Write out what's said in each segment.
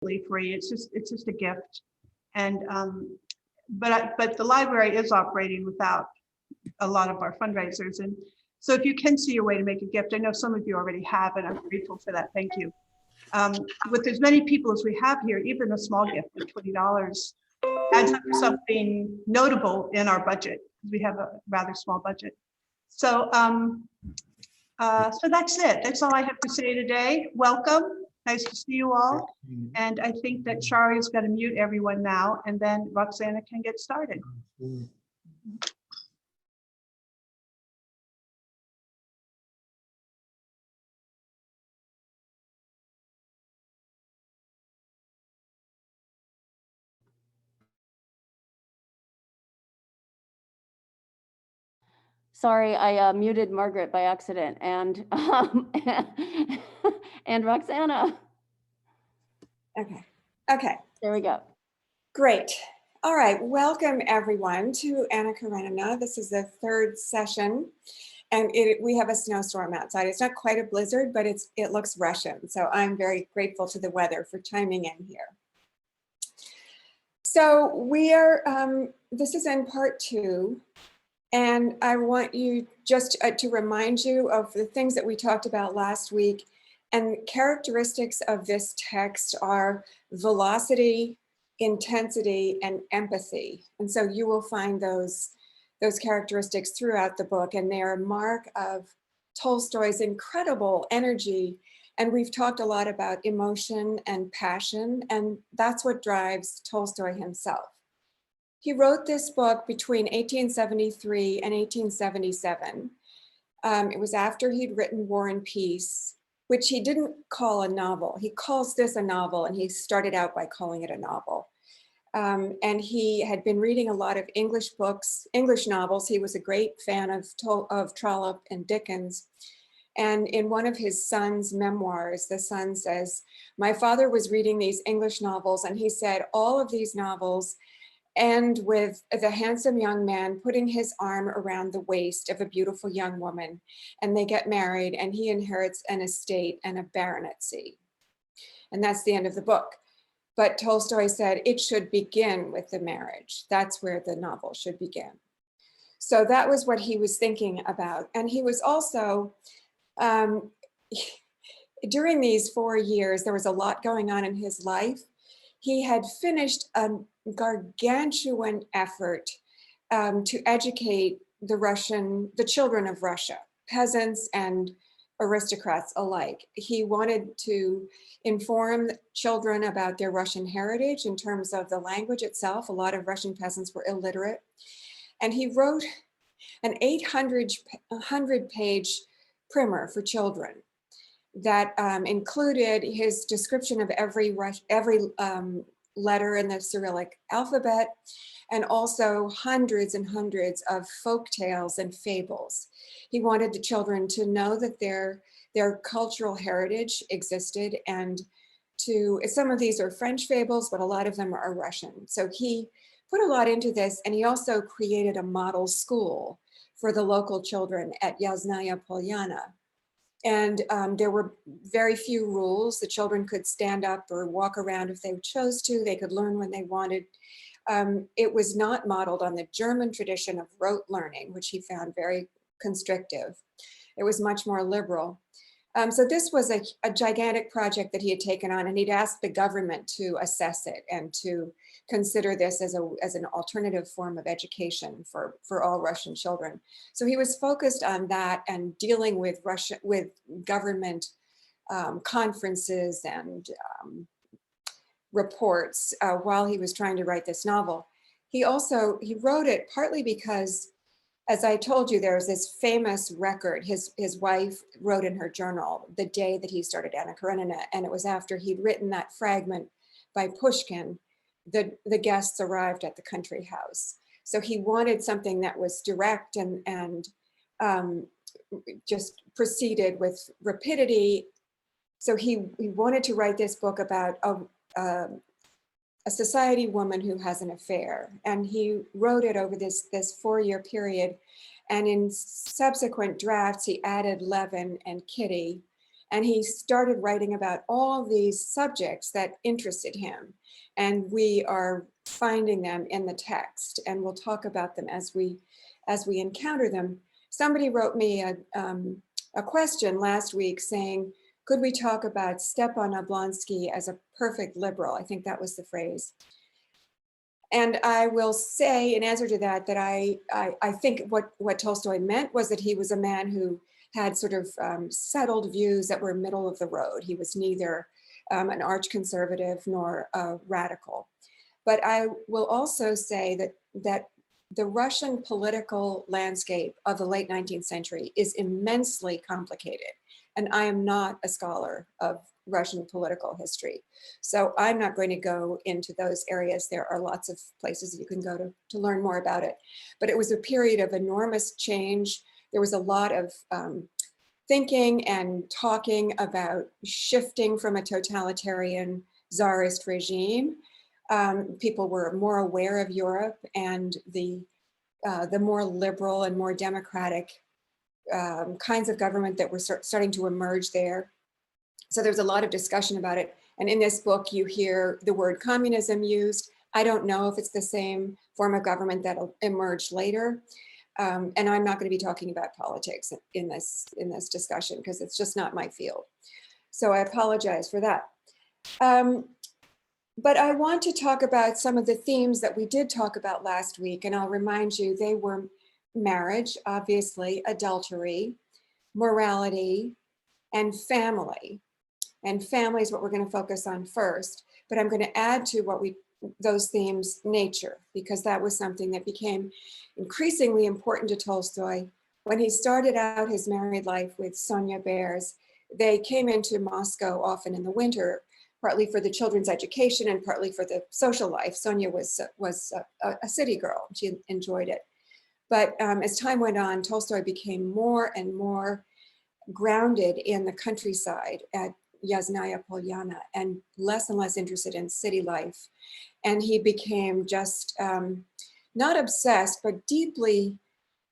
free. It's just a gift. And but the library is operating without a lot of our fundraisers. And so if you can see your way to make a gift, I know some of you already have, and I'm grateful for that. Thank you. With as many people as we have here, even a small gift of $20 adds up to something notable in our budget, because we have a rather small budget. So, so that's it. That's all I have to say today. Welcome. Nice to see you all. And I think that Shari is going to mute everyone now, and then Roxana can get started. Sorry, I muted Margaret by accident, and and Roxana. Okay. There we go. Great. All right. Welcome everyone to Anna Karenina. This is the third session, and we have a snowstorm outside. It's not quite a blizzard, but it looks Russian. So I'm very grateful to the weather for chiming in here. So we are. This is in part 2. And I want you just to remind you of the things that we talked about last week. And characteristics of this text are velocity, intensity, and empathy. And so you will find those characteristics throughout the book, and they are a mark of Tolstoy's incredible energy. And we've talked a lot about emotion and passion, and that's what drives Tolstoy himself. He wrote this book between 1873 and 1877. It was after he'd written War and Peace, which he didn't call a novel. He calls this a novel, and he started out by calling it a novel. And he had been reading a lot of English books, English novels. He was a great fan of Trollope and Dickens. And in one of his son's memoirs, the son says, "My father was reading these English novels, and he said, all of these novels end with the handsome young man putting his arm around the waist of a beautiful young woman, and they get married, and he inherits an estate and a baronetcy." And that's the end of the book. But Tolstoy said it should begin with the marriage. That's where the novel should begin. So that was what he was thinking about. And he was also, during these 4 years, there was a lot going on in his life. He had finished a gargantuan effort to educate the children of Russia, peasants and aristocrats alike. He wanted to inform children about their Russian heritage in terms of the language itself. A lot of Russian peasants were illiterate. And he wrote an 800-page primer for children that included his description of every letter in the Cyrillic alphabet, and also hundreds and hundreds of folk tales and fables. He wanted the children to know that their cultural heritage existed, and some of these are French fables, but a lot of them are Russian. So he put a lot into this, and he also created a model school for the local children at Yasnaya Polyana. And there were very few rules. The children could stand up or walk around if they chose to. They could learn when they wanted. It was not modeled on the German tradition of rote learning, which he found very constrictive. It was much more liberal. So this was a gigantic project that he had taken on, and he'd asked the government to assess it and to consider this as an alternative form of education for all Russian children. So he was focused on that and dealing with government conferences and reports while he was trying to write this novel. He wrote it partly because, as I told you, there's this famous record. His wife wrote in her journal the day that he started Anna Karenina, and it was after he'd written that fragment by Pushkin, the guests arrived at the country house. So he wanted something that was direct and just proceeded with rapidity. So he wanted to write this book about a society woman who has an affair, and he wrote it over this 4-year period. And in subsequent drafts, he added Levin and Kitty, And he started writing about all these subjects that interested him. And we are finding them in the text, and we'll talk about them as we encounter them. Somebody wrote me a question last week saying, could we talk about Stepan Oblonsky as a perfect liberal? I think that was the phrase. And I will say in answer to that, that I think what Tolstoy meant was that he was a man who had sort of settled views that were middle of the road. He was neither an arch conservative nor a radical. But I will also say that the Russian political landscape of the late 19th century is immensely complicated. And I am not a scholar of Russian political history. So I'm not going to go into those areas. There are lots of places you can go to learn more about it. But it was a period of enormous change. There was a lot of thinking and talking about shifting from a totalitarian czarist regime. People were more aware of Europe and the more liberal and more democratic kinds of government that were starting to emerge there. So there's a lot of discussion about it. And in this book, you hear the word communism used. I don't know if it's the same form of government that'll emerge later. And I'm not going to be talking about politics in this discussion because it's just not my field. So I apologize for that. But I want to talk about some of the themes that we did talk about last week. And I'll remind you, they were marriage, obviously, adultery, morality, and family. And family is what we're going to focus on first. But I'm going to add to those themes, nature, because that was something that became increasingly important to Tolstoy. When he started out his married life with Sonia Bears, they came into Moscow often in the winter, partly for the children's education and partly for the social life. Sonia was a city girl. She enjoyed it. But as time went on, Tolstoy became more and more grounded in the countryside at Yasnaya Polyana and less interested in city life. And he became just not obsessed, but deeply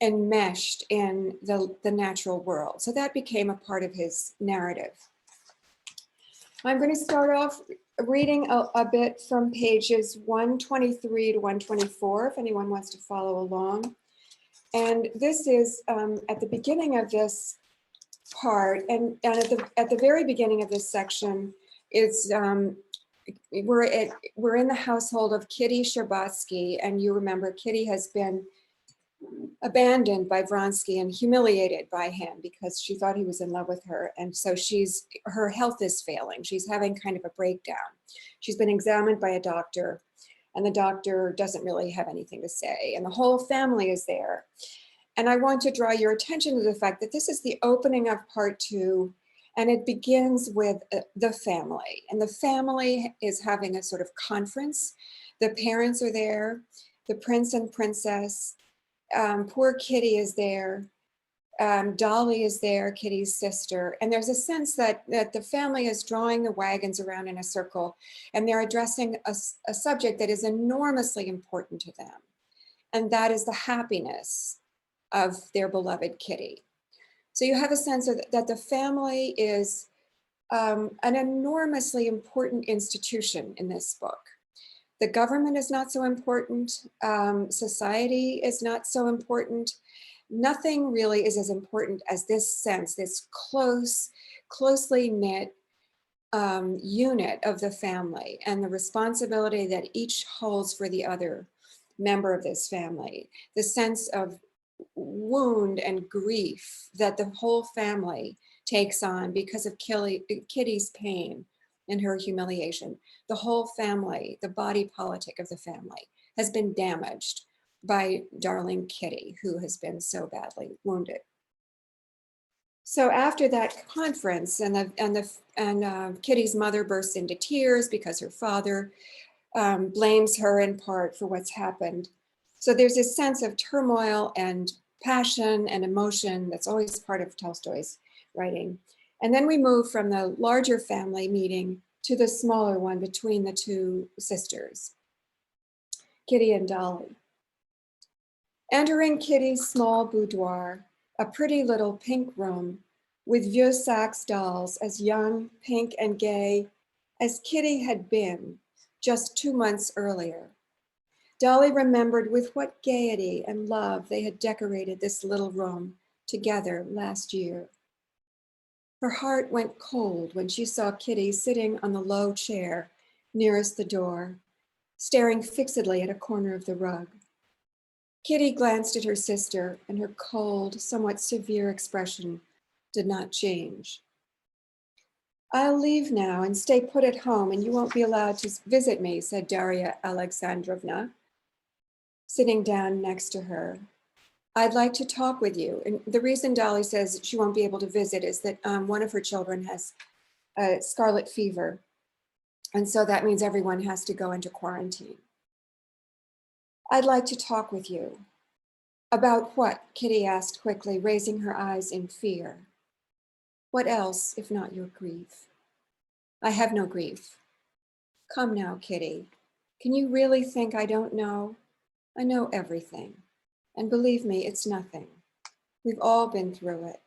enmeshed in the natural world. So that became a part of his narrative. I'm going to start off reading a bit from pages 123 to 124, if anyone wants to follow along. And this is at the beginning of this part, and at the very beginning of this section, it's we're in the household of Kitty Sherbatsky, and you remember Kitty has been abandoned by Vronsky and humiliated by him because she thought he was in love with her, and so her health is failing. She's having kind of a breakdown. She's been examined by a doctor, and the doctor doesn't really have anything to say, and the whole family is there. And I want to draw your attention to the fact that this is the opening of part 2, and it begins with the family. And the family is having a sort of conference. The parents are there, the prince and princess. Poor Kitty is there. Dolly is there, Kitty's sister. And there's a sense that the family is drawing the wagons around in a circle, and they're addressing a subject that is enormously important to them. And that is the happiness of their beloved Kitty. So you have a sense that the family is an enormously important institution in this book. The government is not so important. Society is not so important. Nothing really is as important as this sense, this closely knit unit of the family and the responsibility that each holds for the other member of this family. The sense of wound and grief that the whole family takes on because of Kitty's pain and her humiliation. The whole family, the body politic of the family, has been damaged by darling Kitty, who has been so badly wounded. So after that conference, and Kitty's mother bursts into tears because her father blames her in part for what's happened. So there's this sense of turmoil and passion and emotion that's always part of Tolstoy's writing. And then we move from the larger family meeting to the smaller one between the two sisters, Kitty and Dolly. Entering Kitty's small boudoir, a pretty little pink room, with vieux sax dolls as young, pink, and gay as Kitty had been just 2 months earlier. Dolly remembered with what gaiety and love they had decorated this little room together last year. Her heart went cold when she saw Kitty sitting on the low chair nearest the door, staring fixedly at a corner of the rug. Kitty glanced at her sister, and her cold, somewhat severe expression did not change. "I'll leave now and stay put at home, and you won't be allowed to visit me," said Darya Alexandrovna, sitting down next to her. "I'd like to talk with you." And the reason Dolly says she won't be able to visit is that one of her children has scarlet fever. And so that means everyone has to go into quarantine. "I'd like to talk with you." "About what?" Kitty asked quickly, raising her eyes in fear. "What else, if not your grief?" "I have no grief." "Come now, Kitty. Can you really think I don't know? I know everything. And believe me, it's nothing. We've all been through it."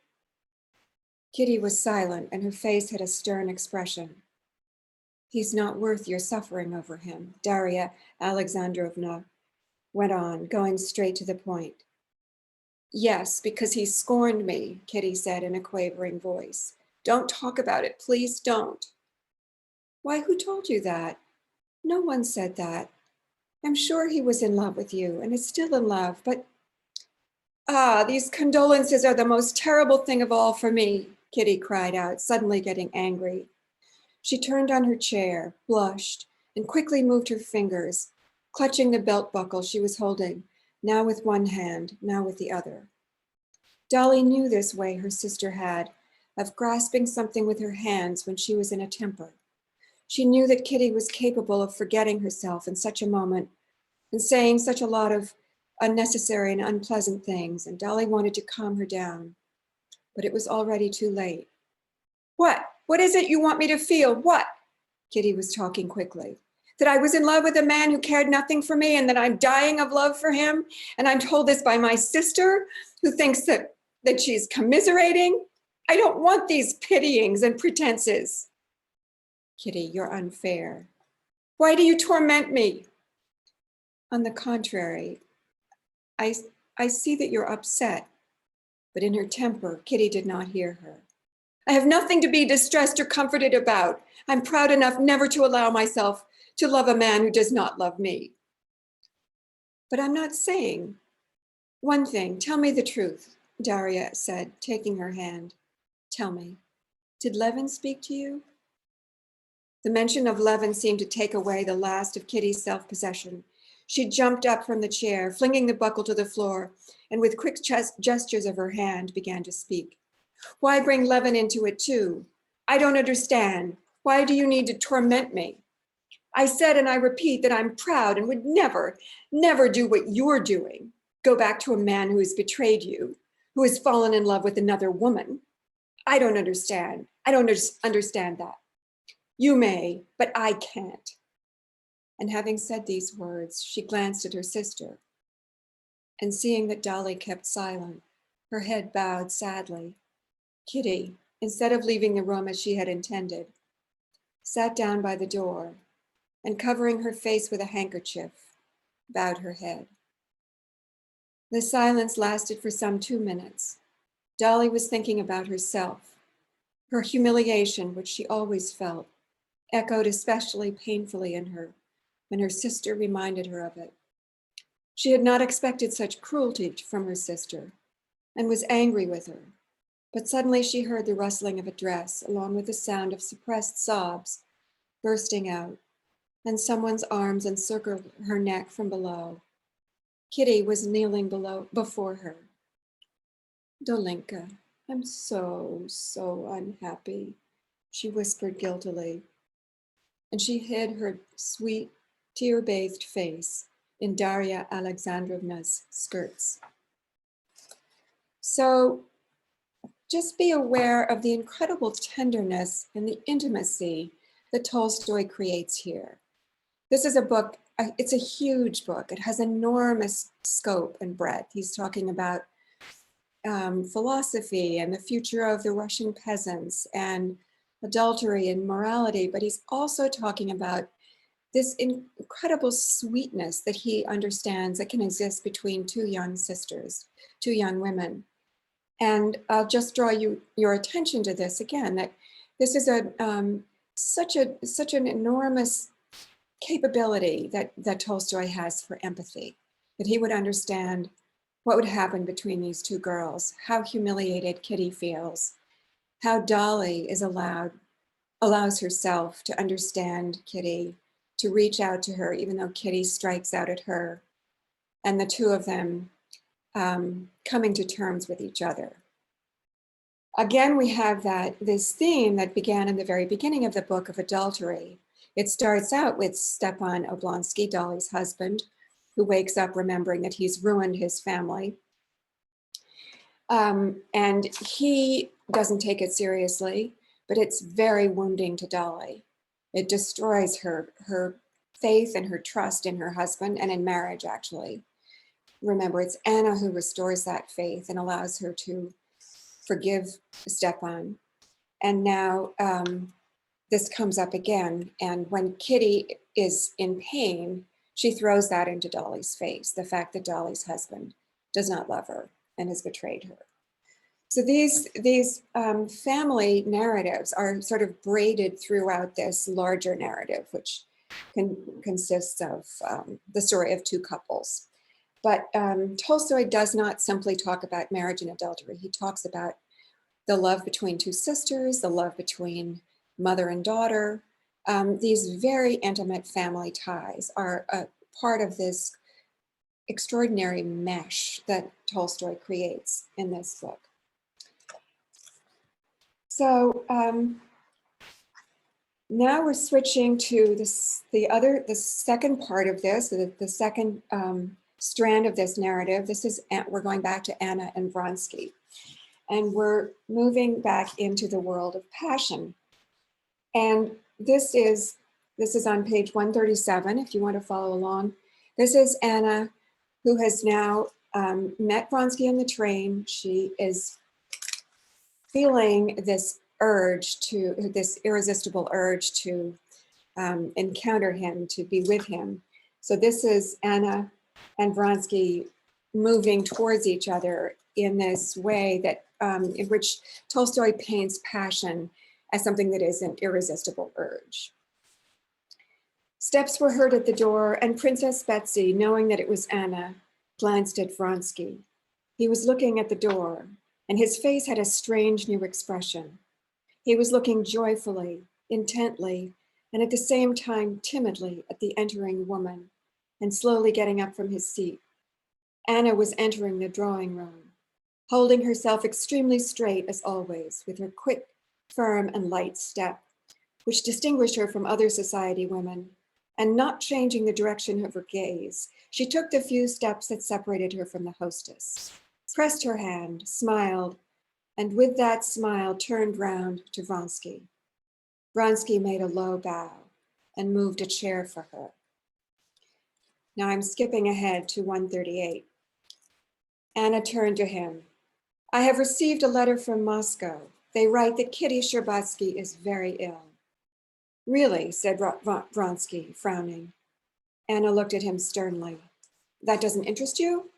Kitty was silent, and her face had a stern expression. "He's not worth your suffering over him," Darya Alexandrovna went on, going straight to the point. "Yes, because he scorned me," Kitty said in a quavering voice. "Don't talk about it, please don't." "Why, who told you that? No one said that. I'm sure he was in love with you and is still in love, but these condolences are the most terrible thing of all for me," Kitty cried out, suddenly getting angry. She turned on her chair, blushed, and quickly moved her fingers, clutching the belt buckle she was holding, now with one hand, now with the other. Dolly knew this way her sister had, of grasping something with her hands when she was in a temper. She knew that Kitty was capable of forgetting herself in such a moment and saying such a lot of unnecessary and unpleasant things, and Dolly wanted to calm her down, but it was already too late. "What? What is it you want me to feel? What?" Kitty was talking quickly. "That I was in love with a man who cared nothing for me, and that I'm dying of love for him, and I'm told this by my sister, who thinks that she's commiserating? I don't want these pityings and pretenses." "Kitty, you're unfair." "Why do you torment me?" "On the contrary, I see that you're upset." But in her temper, Kitty did not hear her. "I have nothing to be distressed or comforted about. I'm proud enough never to allow myself to love a man who does not love me." "But I'm not saying." "One thing, tell me the truth," Darya said, taking her hand. "Tell me, did Levin speak to you?" The mention of Levin seemed to take away the last of Kitty's self-possession. She jumped up from the chair, flinging the buckle to the floor, and with quick gestures of her hand began to speak. "Why bring Levin into it too? I don't understand. Why do you need to torment me? I said, and I repeat, that I'm proud and would never, never do what you're doing. Go back to a man who has betrayed you, who has fallen in love with another woman. I don't understand. I don't understand that. You may, but I can't." And having said these words, she glanced at her sister, and seeing that Dolly kept silent, her head bowed sadly, Kitty, instead of leaving the room as she had intended, sat down by the door and, covering her face with a handkerchief, bowed her head. The silence lasted for some 2 minutes. Dolly was thinking about herself. Her humiliation, which she always felt, echoed especially painfully in her when her sister reminded her of it. She had not expected such cruelty from her sister and was angry with her. But suddenly she heard the rustling of a dress, along with the sound of suppressed sobs bursting out, and someone's arms encircled her neck from below. Kitty was kneeling before her. "Dolenka, I'm so unhappy," she whispered guiltily, and she hid her sweet, tear-bathed face in Darya Alexandrovna's skirts. So just be aware of the incredible tenderness and the intimacy that Tolstoy creates here. This is a book, it's a huge book. It has enormous scope and breadth. He's talking about philosophy and the future of the Russian peasants and adultery and morality, but he's also talking about this incredible sweetness that he understands that can exist between two young sisters, two young women. And I'll just draw your attention to this again, that this is such an enormous capability that Tolstoy has for empathy, that he would understand what would happen between these two girls, how humiliated Kitty feels, how Dolly allows herself to understand Kitty, to reach out to her, even though Kitty strikes out at her, and the two of them coming to terms with each other. Again, we have this theme that began in the very beginning of the book of adultery. It starts out with Stepan Oblonsky, Dolly's husband, who wakes up remembering that he's ruined his family. And he doesn't take it seriously, but it's very wounding to Dolly. It destroys her faith and her trust in her husband and in marriage, actually. Remember, it's Anna who restores that faith and allows her to forgive Stepan. And now this comes up again. And when Kitty is in pain, she throws that into Dolly's face, the fact that Dolly's husband does not love her and has betrayed her. So these family narratives are sort of braided throughout this larger narrative, which consists of the story of two couples. But Tolstoy does not simply talk about marriage and adultery. He talks about the love between two sisters, the love between mother and daughter. These very intimate family ties are a part of this extraordinary mesh that Tolstoy creates in this book. So now we're switching to the second part of this, the second strand of this narrative. We're going back to Anna and Vronsky, and we're moving back into the world of passion. And this is on page 137, if you want to follow along. This is Anna, who has now met Vronsky on the train. She is feeling this irresistible urge to encounter him, to be with him. So this is Anna and Vronsky moving towards each other in this way that in which Tolstoy paints passion as something that is an irresistible urge. Steps were heard at the door, and Princess Betsy, knowing that it was Anna, glanced at Vronsky. He was looking at the door, and his face had a strange new expression. He was looking joyfully, intently, and at the same time timidly at the entering woman, and slowly getting up from his seat. Anna was entering the drawing room, holding herself extremely straight as always, with her quick, firm, and light step, which distinguished her from other society women, and not changing the direction of her gaze. She took the few steps that separated her from the hostess, pressed her hand, smiled, and with that smile turned round to Vronsky. Vronsky made a low bow and moved a chair for her. Now I'm skipping ahead to 138. Anna turned to him. I have received a letter from Moscow. They write that Kitty Sherbatsky is very ill. Really, said Vronsky, frowning. Anna looked at him sternly. That doesn't interest you?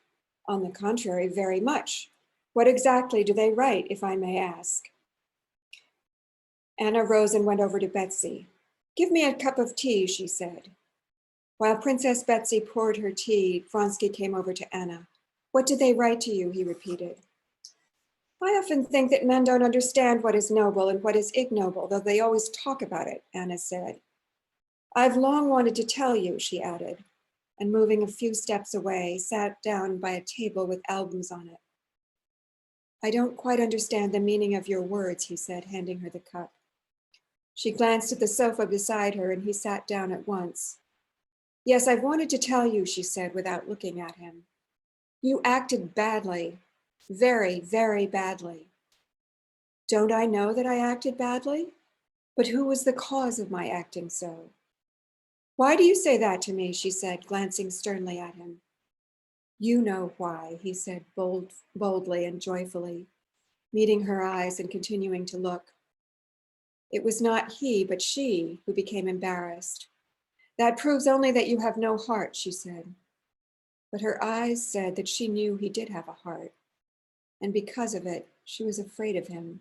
On the contrary, very much. What exactly do they write, if I may ask? Anna rose and went over to Betsy. Give me a cup of tea, she said. While Princess Betsy poured her tea, Vronsky came over to Anna. What did they write to you, he repeated. I often think that men don't understand what is noble and what is ignoble, though they always talk about it, Anna said. I've long wanted to tell you, she added, and moving a few steps away, sat down by a table with albums on it. I don't quite understand the meaning of your words, he said, handing her the cup. She glanced at the sofa beside her, and he sat down at once. Yes, I've wanted to tell you, she said, without looking at him. You acted badly, very, very badly. Don't I know that I acted badly? But who was the cause of my acting so? Why do you say that to me, she said, glancing sternly at him. You know why, he said boldly and joyfully, meeting her eyes and continuing to look. It was not he, but she who became embarrassed. That proves only that you have no heart, she said. But her eyes said that she knew he did have a heart, and because of it, she was afraid of him.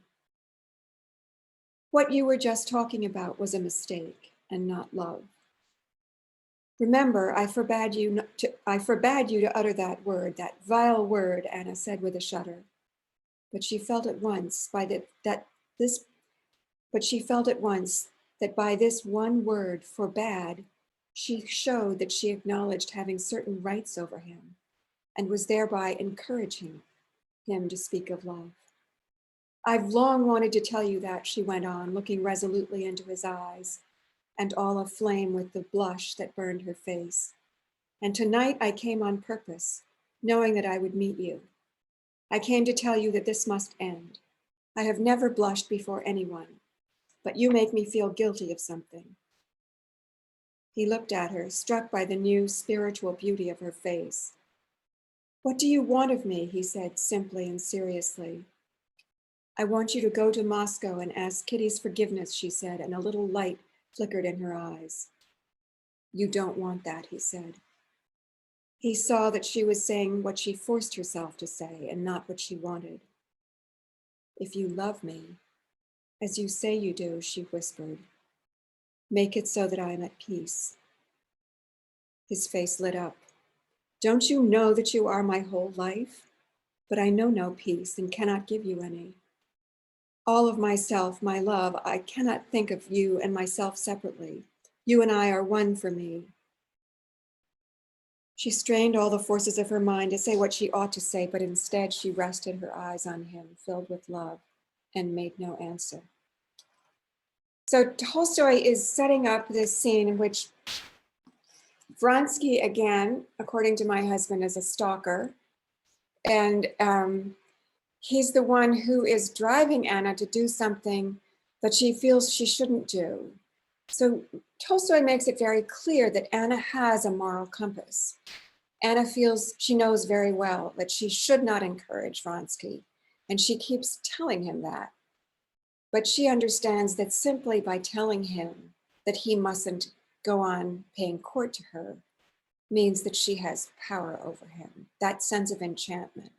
What you were just talking about was a mistake and not love. Remember, I forbade you to utter that word, that vile word, Anna said with a shudder. But she felt at once that by this one word, forbade, she showed that she acknowledged having certain rights over him and was thereby encouraging him to speak of love. I've long wanted to tell you that, she went on, looking resolutely into his eyes and all aflame with the blush that burned her face. And tonight I came on purpose, knowing that I would meet you. I came to tell you that this must end. I have never blushed before anyone, but you make me feel guilty of something. He looked at her, struck by the new spiritual beauty of her face. What do you want of me? He said simply and seriously. I want you to go to Moscow and ask Kitty's forgiveness, she said, and a little light flickered in her eyes. You don't want that, he said. He saw that she was saying what she forced herself to say and not what she wanted. If you love me, as you say you do, she whispered, make it so that I am at peace. His face lit up. Don't you know that you are my whole life? But I know no peace and cannot give you any. All of myself, my love, I cannot think of you and myself separately. You and I are one for me. She strained all the forces of her mind to say what she ought to say, but instead she rested her eyes on him, filled with love, and made no answer. So Tolstoy is setting up this scene in which Vronsky, again, according to my husband, is a stalker. And he's the one who is driving Anna to do something that she feels she shouldn't do. So Tolstoy makes it very clear that Anna has a moral compass. Anna feels she knows very well that she should not encourage Vronsky, and she keeps telling him that. But she understands that simply by telling him that he mustn't go on paying court to her means that she has power over him. That sense of enchantment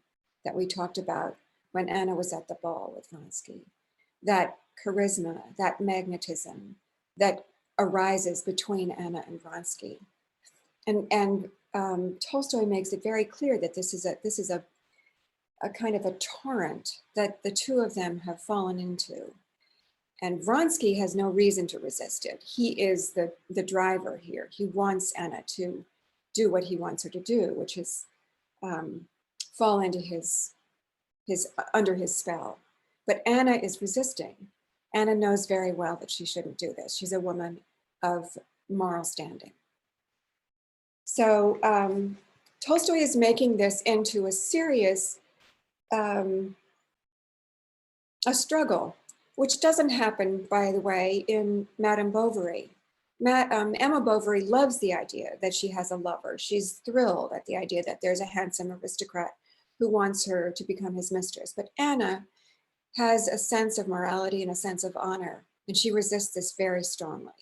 that we talked about when Anna was at the ball with Vronsky, that charisma, that magnetism that arises between Anna and Vronsky. And Tolstoy makes it very clear that this is a kind of a torrent that the two of them have fallen into. And Vronsky has no reason to resist it. He is the driver here. He wants Anna to do what he wants her to do, which is fall into under his spell. But Anna is resisting. Anna knows very well that she shouldn't do this. She's a woman of moral standing. So Tolstoy is making this into a serious a struggle, which doesn't happen, by the way, in Madame Bovary. Emma Bovary loves the idea that she has a lover. She's thrilled at the idea that there's a handsome aristocrat who wants her to become his mistress. But Anna has a sense of morality and a sense of honor, and she resists this very strongly.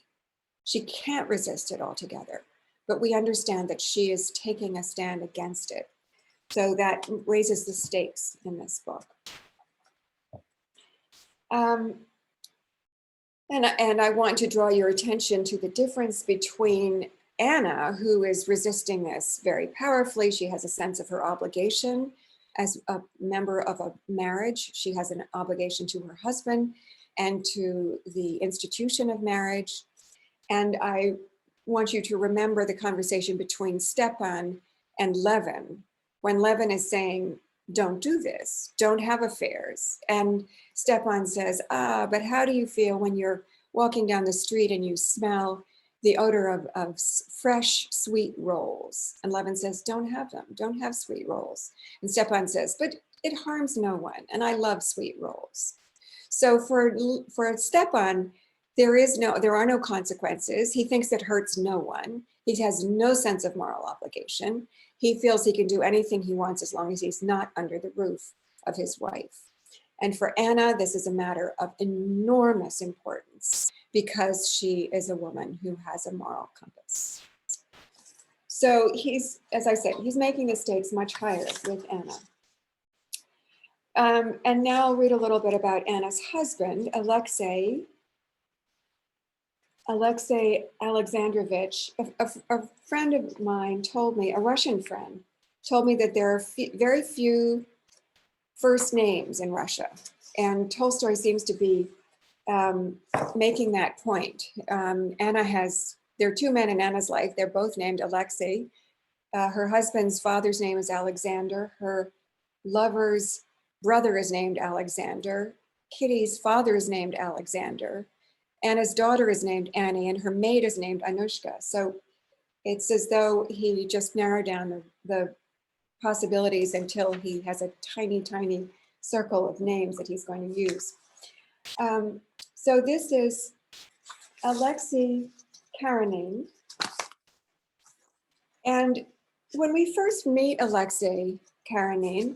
She can't resist it altogether, but we understand that she is taking a stand against it. So that raises the stakes in this book. And I want to draw your attention to the difference between Anna, who is resisting this very powerfully. She has a sense of her obligation as a member of a marriage. She has an obligation to her husband and to the institution of marriage. And I want you to remember the conversation between Stepan and Levin, when Levin is saying, don't do this, don't have affairs. And Stepan says, but how do you feel when you're walking down the street and you smell the odor of fresh, sweet rolls? And Levin says, don't have them, don't have sweet rolls. And Stepan says, but it harms no one, and I love sweet rolls. So for Stepan, there are no consequences. He thinks it hurts no one. He has no sense of moral obligation. He feels he can do anything he wants as long as he's not under the roof of his wife. And for Anna, this is a matter of enormous importance because she is a woman who has a moral compass. So he's, as I said, he's making the stakes much higher with Anna. And now I'll read a little bit about Anna's husband, Alexei Alexandrovich. A friend of mine told me, a Russian friend, told me that there are very few first names in Russia. And Tolstoy seems to be making that point. There are two men in Anna's life. They're both named Alexei. Her husband's father's name is Alexander. Her lover's brother is named Alexander. Kitty's father is named Alexander. Anna's daughter is named Annie, and her maid is named Anushka. So it's as though he just narrowed down the possibilities until he has a tiny, tiny circle of names that he's going to use. So this is Alexei Karenina. And when we first meet Alexei Karenina,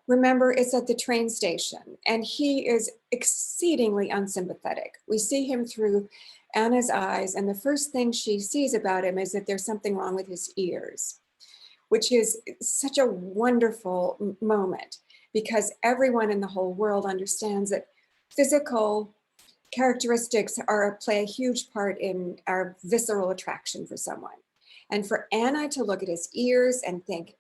remember, it's at the train station, and he is exceedingly unsympathetic. We see him through Anna's eyes, and the first thing she sees about him is that there's something wrong with his ears, which is such a wonderful moment because everyone in the whole world understands that physical characteristics play a huge part in our visceral attraction for someone. And for Anna to look at his ears and think,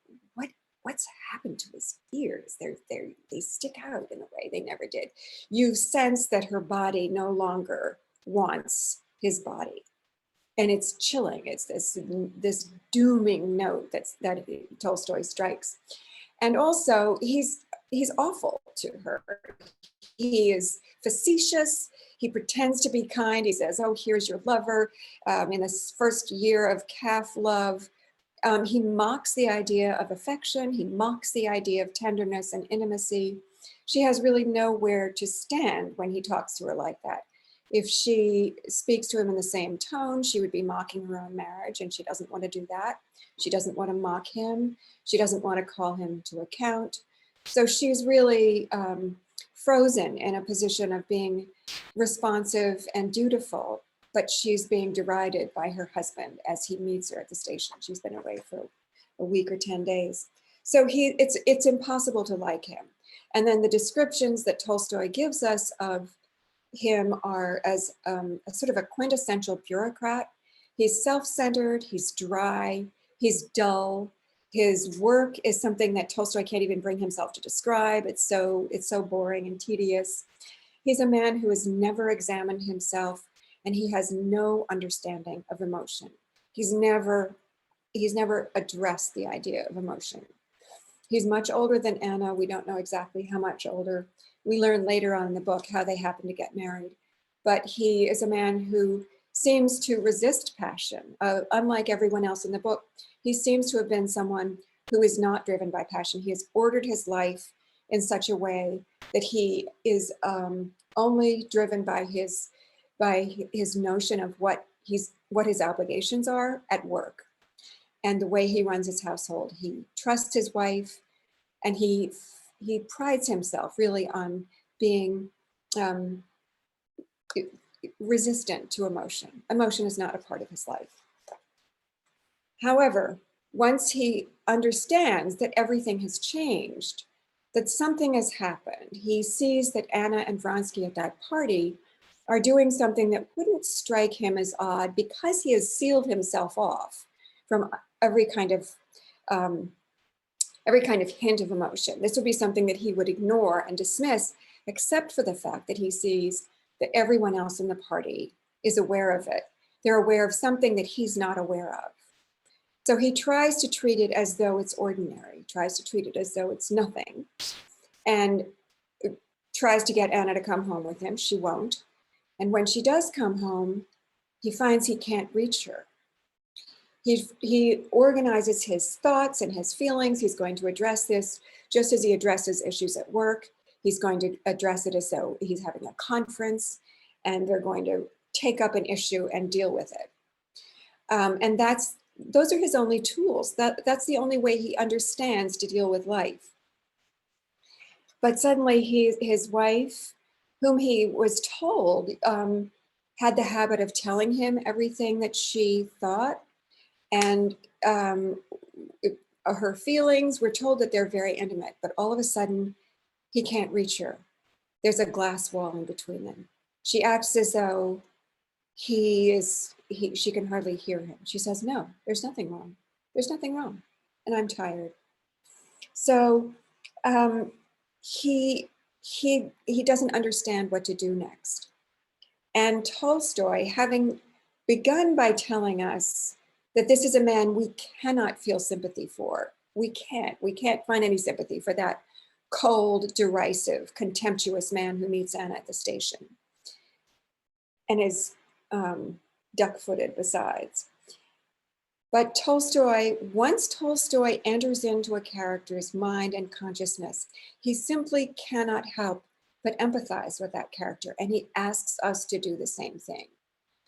what's happened to his ears? They stick out in a way they never did. You sense that her body no longer wants his body. And it's chilling. It's this dooming note that Tolstoy strikes. And also he's awful to her. He is facetious. He pretends to be kind. He says, oh, here's your lover. In this first year of calf love, he mocks the idea of affection. He mocks the idea of tenderness and intimacy. She has really nowhere to stand when he talks to her like that. If she speaks to him in the same tone, she would be mocking her own marriage, and she doesn't want to do that. She doesn't want to mock him. She doesn't want to call him to account. So she's really frozen in a position of being responsive and dutiful, but she's being derided by her husband as he meets her at the station. She's been away for a week or 10 days. So it's impossible to like him. And then the descriptions that Tolstoy gives us of him are as a sort of a quintessential bureaucrat. He's self-centered, he's dry, he's dull. His work is something that Tolstoy can't even bring himself to describe. It's so boring and tedious. He's a man who has never examined himself, and he has no understanding of emotion. He's never addressed the idea of emotion. He's much older than Anna. We don't know exactly how much older. We learn later on in the book how they happen to get married. But he is a man who seems to resist passion. Unlike everyone else in the book, he seems to have been someone who is not driven by passion. He has ordered his life in such a way that he is only driven by his notion of what his obligations are at work and the way he runs his household. He trusts his wife, and he prides himself really on being resistant to emotion. Emotion is not a part of his life. However, once he understands that everything has changed, that something has happened, he sees that Anna and Vronsky at that party are doing something that wouldn't strike him as odd because he has sealed himself off from every kind of hint of emotion. This would be something that he would ignore and dismiss, except for the fact that he sees that everyone else in the party is aware of it. They're aware of something that he's not aware of. So he tries to treat it as though it's ordinary, tries to treat it as though it's nothing, and tries to get Anna to come home with him. She won't. And when she does come home, he finds he can't reach her. He organizes his thoughts and his feelings. He's going to address this just as he addresses issues at work. He's going to address it as though he's having a conference, and they're going to take up an issue and deal with it. And that's those are his only tools. That's the only way he understands to deal with life. But suddenly his wife, whom he was told had the habit of telling him everything that she thought, and her feelings, we're told that they're very intimate, but all of a sudden he can't reach her. There's a glass wall in between them. She acts as though she can hardly hear him. She says, no, there's nothing wrong. There's nothing wrong. And I'm tired. So he doesn't understand what to do next. And Tolstoy, having begun by telling us that this is a man we cannot feel sympathy for. We can't find any sympathy for that cold, derisive, contemptuous man who meets Anna at the station and is duck-footed besides. But once Tolstoy enters into a character's mind and consciousness, he simply cannot help but empathize with that character, and he asks us to do the same thing.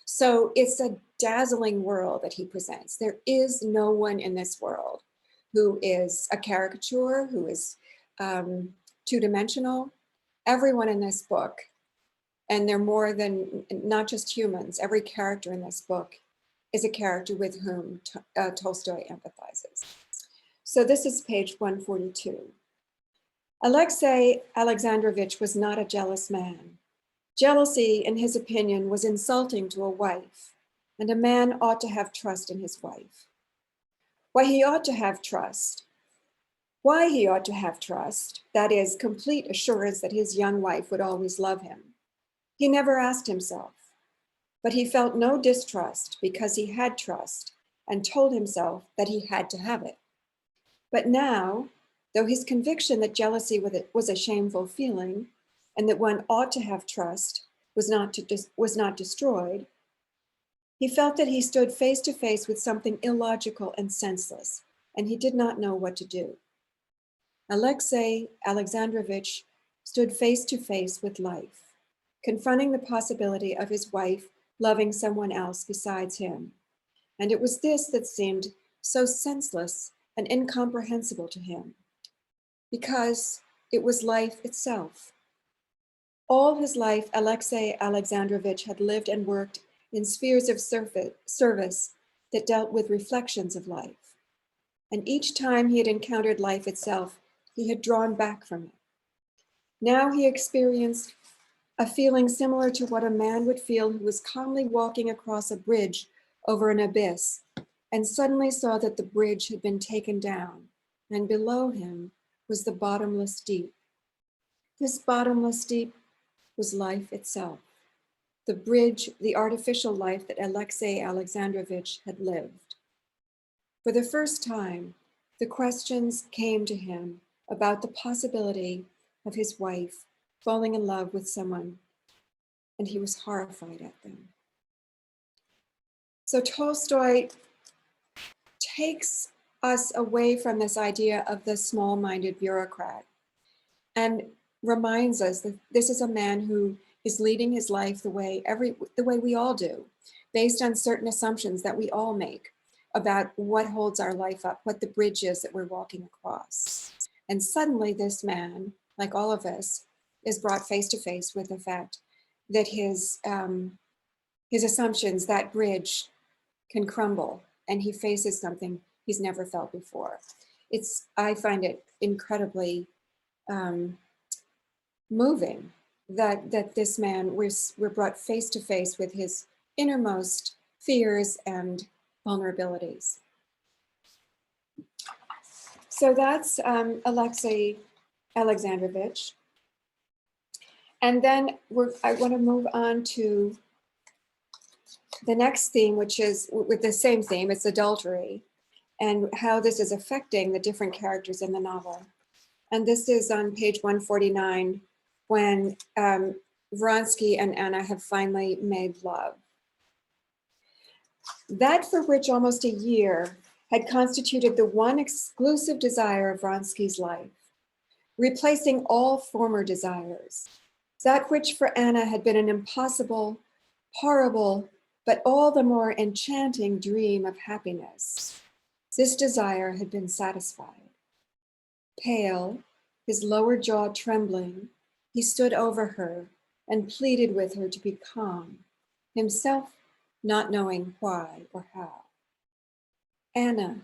So it's a dazzling world that he presents. There is no one in this world who is a caricature, who is two-dimensional. Everyone in this book, and they're more than not just humans, every character in this book is a character with whom Tolstoy empathizes. So this is page 142. Alexei Alexandrovich was not a jealous man. Jealousy, in his opinion, was insulting to a wife, and a man ought to have trust in his wife. Why he ought to have trust, that is, complete assurance that his young wife would always love him, he never asked himself. But he felt no distrust because he had trust and told himself that he had to have it. But now, though his conviction that jealousy was a shameful feeling and that one ought to have trust was not destroyed, he felt that he stood face to face with something illogical and senseless, and he did not know what to do. Alexei Alexandrovich stood face to face with life, confronting the possibility of his wife loving someone else besides him. And it was this that seemed so senseless and incomprehensible to him, because it was life itself. All his life, Alexei Alexandrovich had lived and worked in spheres of service that dealt with reflections of life. And each time he had encountered life itself, he had drawn back from it. Now he experienced a feeling similar to what a man would feel who was calmly walking across a bridge over an abyss and suddenly saw that the bridge had been taken down, and below him was the bottomless deep. This bottomless deep was life itself, the bridge, the artificial life that Alexei Alexandrovich had lived. For the first time, the questions came to him about the possibility of his wife falling in love with someone, and he was horrified at them. So Tolstoy takes us away from this idea of the small-minded bureaucrat and reminds us that this is a man who is leading his life the way we all do, based on certain assumptions that we all make about what holds our life up, what the bridge is that we're walking across. And suddenly this man, like all of us, is brought face to face with the fact that his assumptions, that bridge, can crumble, and he faces something he's never felt before. I find it incredibly moving that this man, we're brought face to face with his innermost fears and vulnerabilities. So that's Alexei Alexandrovich. And then I want to move on to the next theme, which is with the same theme, it's adultery, and how this is affecting the different characters in the novel. And this is on page 149, when Vronsky and Anna have finally made love. That for which almost a year had constituted the one exclusive desire of Vronsky's life, replacing all former desires. That which for Anna had been an impossible, horrible, but all the more enchanting dream of happiness. This desire had been satisfied. Pale, his lower jaw trembling, he stood over her and pleaded with her to be calm, himself not knowing why or how. Anna,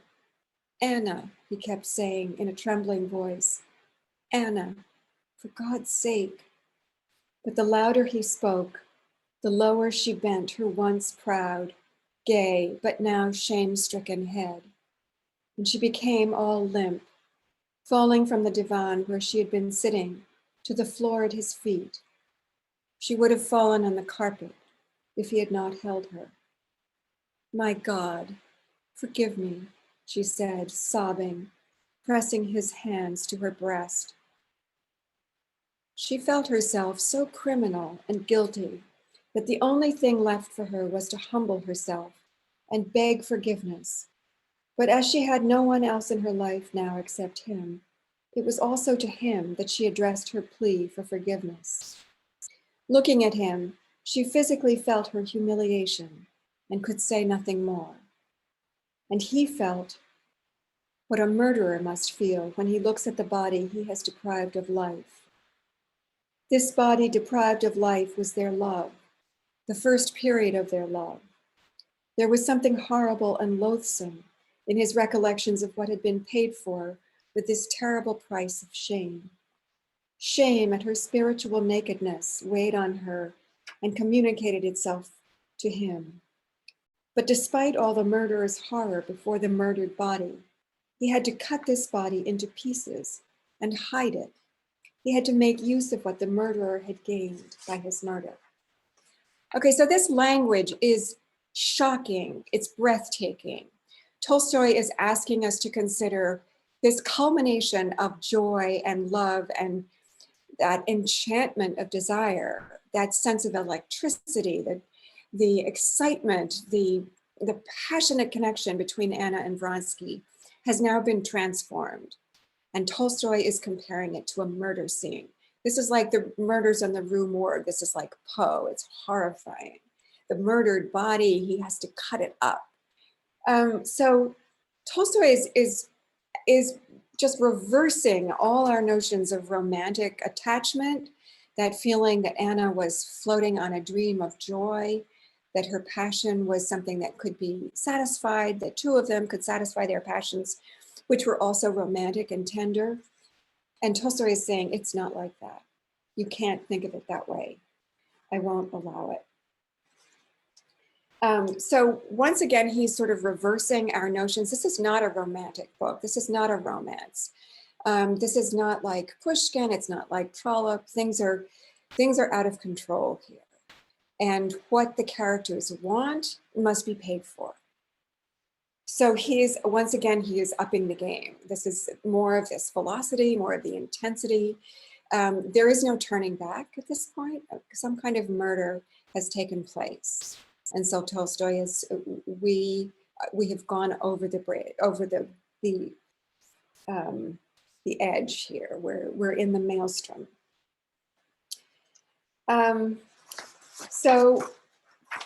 Anna, he kept saying in a trembling voice, Anna, for God's sake. But the louder he spoke, the lower she bent her once proud, gay, but now shame-stricken head. And she became all limp, falling from the divan where she had been sitting to the floor at his feet. She would have fallen on the carpet if he had not held her. My God, forgive me, she said, sobbing, pressing his hands to her breast. She felt herself so criminal and guilty that the only thing left for her was to humble herself and beg forgiveness. But as she had no one else in her life now except him, it was also to him that she addressed her plea for forgiveness. Looking at him, she physically felt her humiliation and could say nothing more. And he felt what a murderer must feel when he looks at the body he has deprived of life. This body deprived of life was their love, the first period of their love. There was something horrible and loathsome in his recollections of what had been paid for with this terrible price of shame. Shame at her spiritual nakedness weighed on her and communicated itself to him. But despite all the murderer's horror before the murdered body, he had to cut this body into pieces and hide it. He had to make use of what the murderer had gained by his murder. Okay, so this language is shocking, it's breathtaking. Tolstoy is asking us to consider this culmination of joy and love and that enchantment of desire, that sense of electricity, the excitement, the passionate connection between Anna and Vronsky has now been transformed. And Tolstoy is comparing it to a murder scene. This is like the murders on the Rue Morgue. This is like Poe, it's horrifying. The murdered body, he has to cut it up. So Tolstoy is just reversing all our notions of romantic attachment, that feeling that Anna was floating on a dream of joy, that her passion was something that could be satisfied, that two of them could satisfy their passions, which were also romantic and tender. And Tolstoy is saying, it's not like that. You can't think of it that way. I won't allow it. So once again, he's sort of reversing our notions. This is not a romantic book. This is not a romance. This is not like Pushkin. It's not like Trollope. Things are out of control here. And what the characters want must be paid for. So once again, he is upping the game. This is more of this velocity, more of the intensity. There is no turning back at this point. Some kind of murder has taken place. And so Tolstoy is, we have gone over the bridge, over the edge here. We're in the maelstrom. So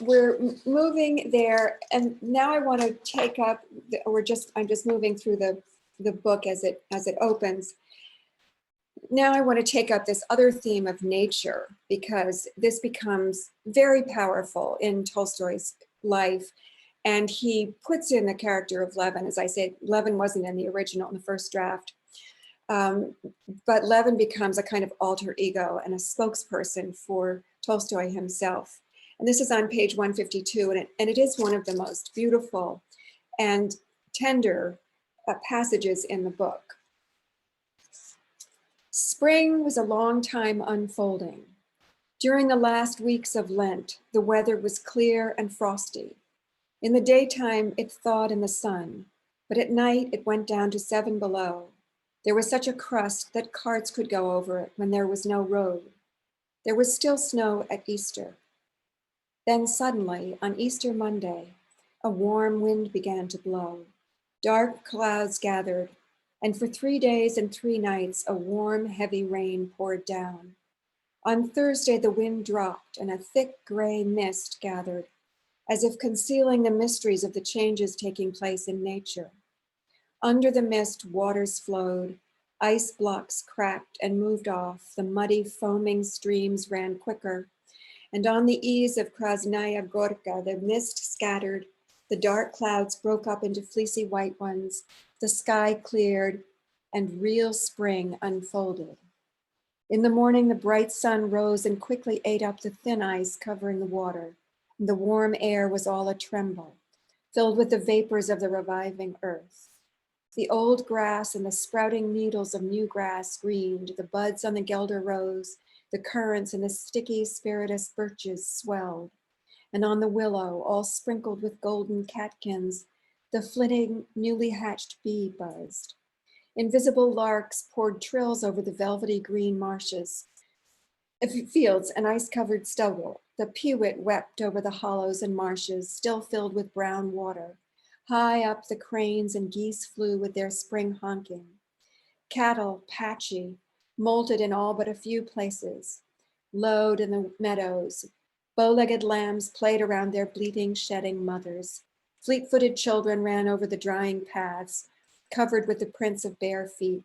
we're moving there, and now I want to take up. I'm just moving through the book as it opens. Now I want to take up this other theme of nature, because this becomes very powerful in Tolstoy's life. And he puts in the character of Levin. As I said, Levin wasn't in the original, in the first draft. But Levin becomes a kind of alter ego and a spokesperson for Tolstoy himself. And this is on page 152, and it is one of the most beautiful and tender passages in the book. Spring was a long time unfolding. During the last weeks of Lent, the weather was clear and frosty. In the daytime, it thawed in the sun, but at night it went down to 7 below. There was such a crust that carts could go over it when there was no road. There was still snow at Easter. Then suddenly, on Easter Monday, a warm wind began to blow. Dark clouds gathered, and for 3 days and 3 nights, a warm, heavy rain poured down. On Thursday, the wind dropped and a thick gray mist gathered. as if concealing the mysteries of the changes taking place in nature. Under the mist, waters flowed, ice blocks cracked and moved off, the muddy, foaming streams ran quicker, and on the eaves of Krasnaya Gorka, the mist scattered, the dark clouds broke up into fleecy white ones, the sky cleared, and real spring unfolded. In the morning, the bright sun rose and quickly ate up the thin ice covering the water, and the warm air was all a tremble, filled with the vapors of the reviving earth. The old grass and the sprouting needles of new grass greened, the buds on the guelder rose, the currants and the sticky spiritus birches swelled, and on the willow, all sprinkled with golden catkins, the flitting, newly hatched bee buzzed. Invisible larks poured trills over the velvety green marshes, fields and ice-covered stubble. The pewit wept over the hollows and marshes, still filled with brown water. High up, the cranes and geese flew with their spring honking. Cattle, patchy, molted in all but a few places, lowed in the meadows. Bow-legged lambs played around their bleating, shedding mothers. Fleet-footed children ran over the drying paths, covered with the prints of bare feet.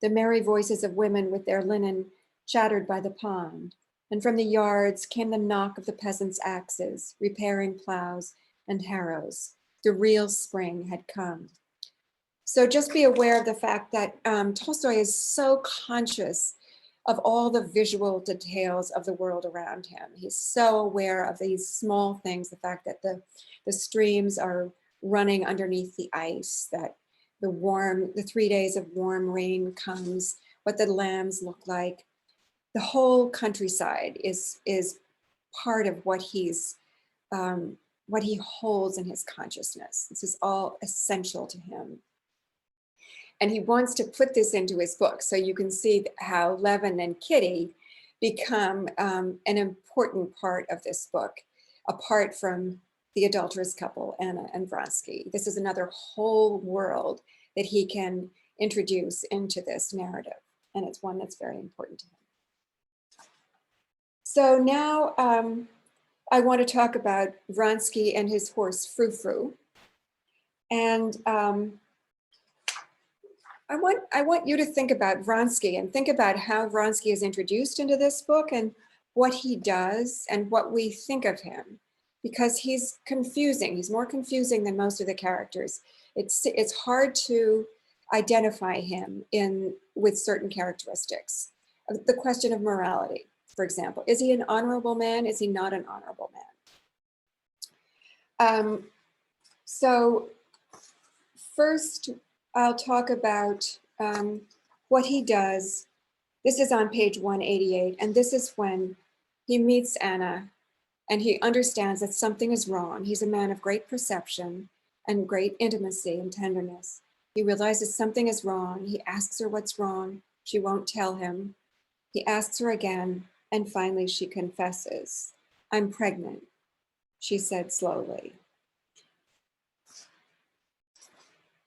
The merry voices of women with their linen chattered by the pond, and from the yards came the knock of the peasants' axes, repairing plows and harrows. The real spring had come. So just be aware of the fact that Tolstoy is so conscious of all the visual details of the world around him. He's so aware of these small things, the fact that the streams are running underneath the ice, that the 3 days of warm rain comes, what the lambs look like. The whole countryside is part of what he holds in his consciousness. This is all essential to him. And he wants to put this into his book. So you can see how Levin and Kitty become an important part of this book, apart from the adulterous couple, Anna and Vronsky. This is another whole world that he can introduce into this narrative. And it's one that's very important to him. So now I want to talk about Vronsky and his horse, Frou Frou. And I want you to think about Vronsky and think about how Vronsky is introduced into this book and what he does and what we think of him, because he's confusing. He's more confusing than most of the characters. It's hard to identify him with certain characteristics. The question of morality, for example, is he an honorable man? Is he not an honorable man? So first, I'll talk about what he does. This is on page 188, and this is when he meets Anna and he understands that something is wrong. He's a man of great perception and great intimacy and tenderness. He realizes something is wrong. He asks her what's wrong. She won't tell him. He asks her again, and finally she confesses. "I'm pregnant," she said slowly.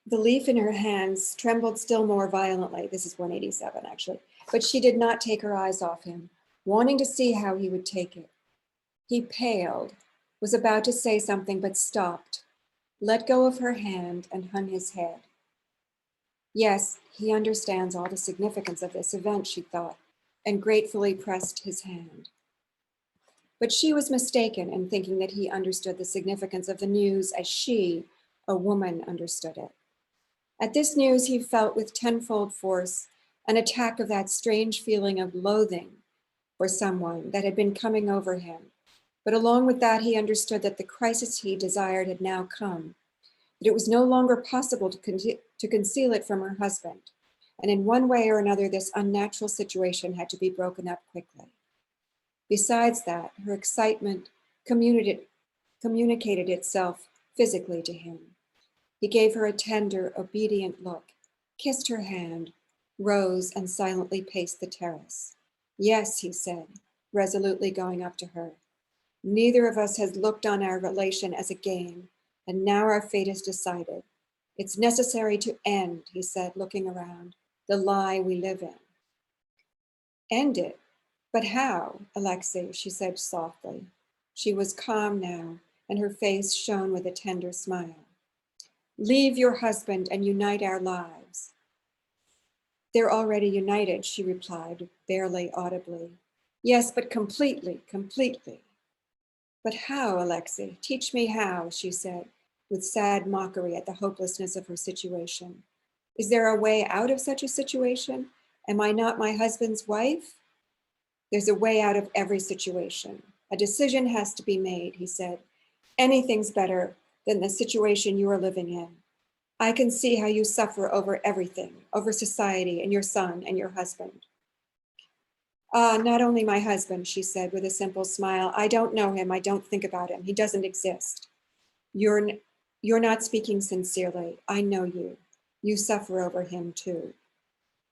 The leaf in her hands trembled still more violently. This is 187, actually. But she did not take her eyes off him, wanting to see how he would take it. He paled, was about to say something, but stopped, let go of her hand, and hung his head. Yes, he understands all the significance of this event, she thought, and gratefully pressed his hand. But she was mistaken in thinking that he understood the significance of the news as she, a woman, understood it. At this news, he felt with tenfold force an attack of that strange feeling of loathing for someone that had been coming over him. But along with that, he understood that the crisis he desired had now come, that it was no longer possible to conceal it from her husband. And in one way or another, this unnatural situation had to be broken up quickly. Besides that, her excitement communicated itself physically to him. He gave her a tender, obedient look, kissed her hand, rose, and silently paced the terrace. "Yes," he said, resolutely going up to her. "Neither of us has looked on our relation as a game, and now our fate is decided. It's necessary to end," he said, looking around, "the lie we live in." "End it? But how, Alexei?" she said softly. She was calm now, and her face shone with a tender smile. Leave your husband and unite our lives. They're already united, she replied, barely audibly. Yes, but completely, completely. But how, Alexei? Teach me how, she said, with sad mockery at the hopelessness of her situation. Is there a way out of such a situation? Am I not my husband's wife? There's a way out of every situation. A decision has to be made, he said. Anything's better than the situation you are living in. I can see how you suffer over everything, over society and your son and your husband. Not only my husband, she said with a simple smile. I don't know him. I don't think about him. He doesn't exist. You're not speaking sincerely. I know you. You suffer over him too.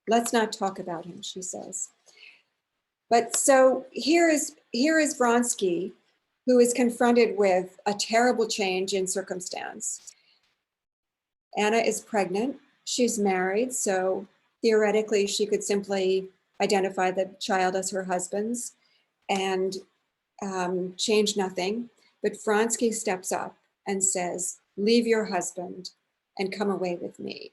Let's not talk about him, she says. But so here is Vronsky, who is confronted with a terrible change in circumstance. Anna is pregnant. She's married, so theoretically she could simply identify the child as her husband's and change nothing. But Vronsky steps up and says, leave your husband and come away with me.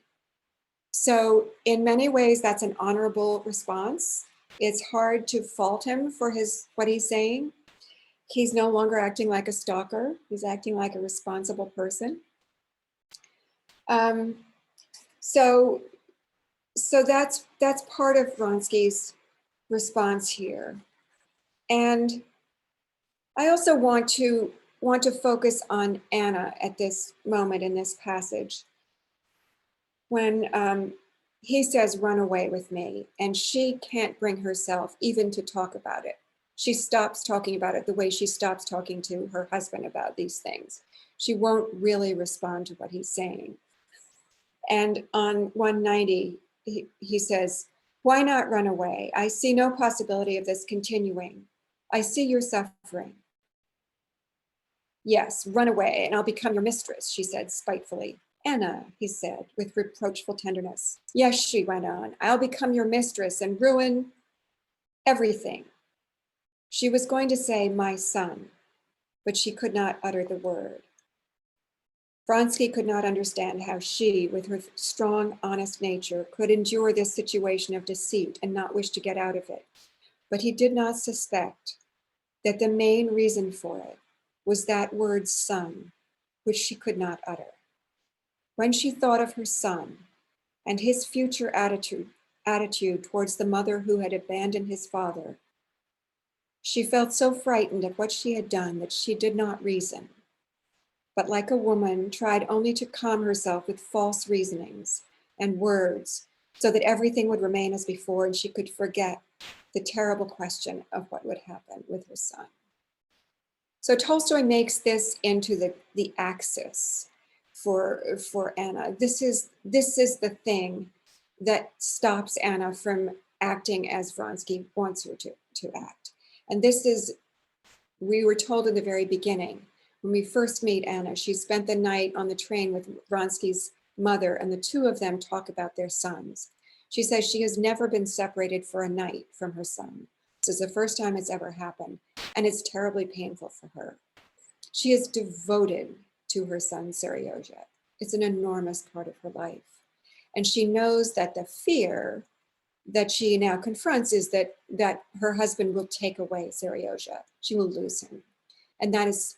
So in many ways, that's an honorable response. It's hard to fault him for what he's saying. He's no longer acting like a stalker. He's acting like a responsible person. So that's part of Vronsky's response here. And I also want to focus on Anna at this moment in this passage. When he says, run away with me, and she can't bring herself even to talk about it. She stops talking about it the way she stops talking to her husband about these things. She won't really respond to what he's saying. And on 190, he says, why not run away? I see no possibility of this continuing. I see your suffering. Yes, run away and I'll become your mistress, she said spitefully. Anna, he said with reproachful tenderness. Yes, she went on, I'll become your mistress and ruin everything. She was going to say my son, but she could not utter the word. Vronsky could not understand how she, with her strong, honest nature, could endure this situation of deceit and not wish to get out of it. But he did not suspect that the main reason for it was that word son, which she could not utter. When she thought of her son and his future attitude towards the mother who had abandoned his father, she felt so frightened at what she had done that she did not reason, but like a woman tried only to calm herself with false reasonings and words so that everything would remain as before and she could forget the terrible question of what would happen with her son. So Tolstoy makes this into the axis for Anna. This is the thing that stops Anna from acting as Vronsky wants her to act. And this is, we were told in the very beginning, when we first meet Anna, she spent the night on the train with Vronsky's mother, and the two of them talk about their sons. She says she has never been separated for a night from her son. This is the first time it's ever happened, and it's terribly painful for her. She is devoted to her son, Seryozha. It's an enormous part of her life. And she knows that the fear that she now confronts is that her husband will take away Seryozha. She will lose him. And that is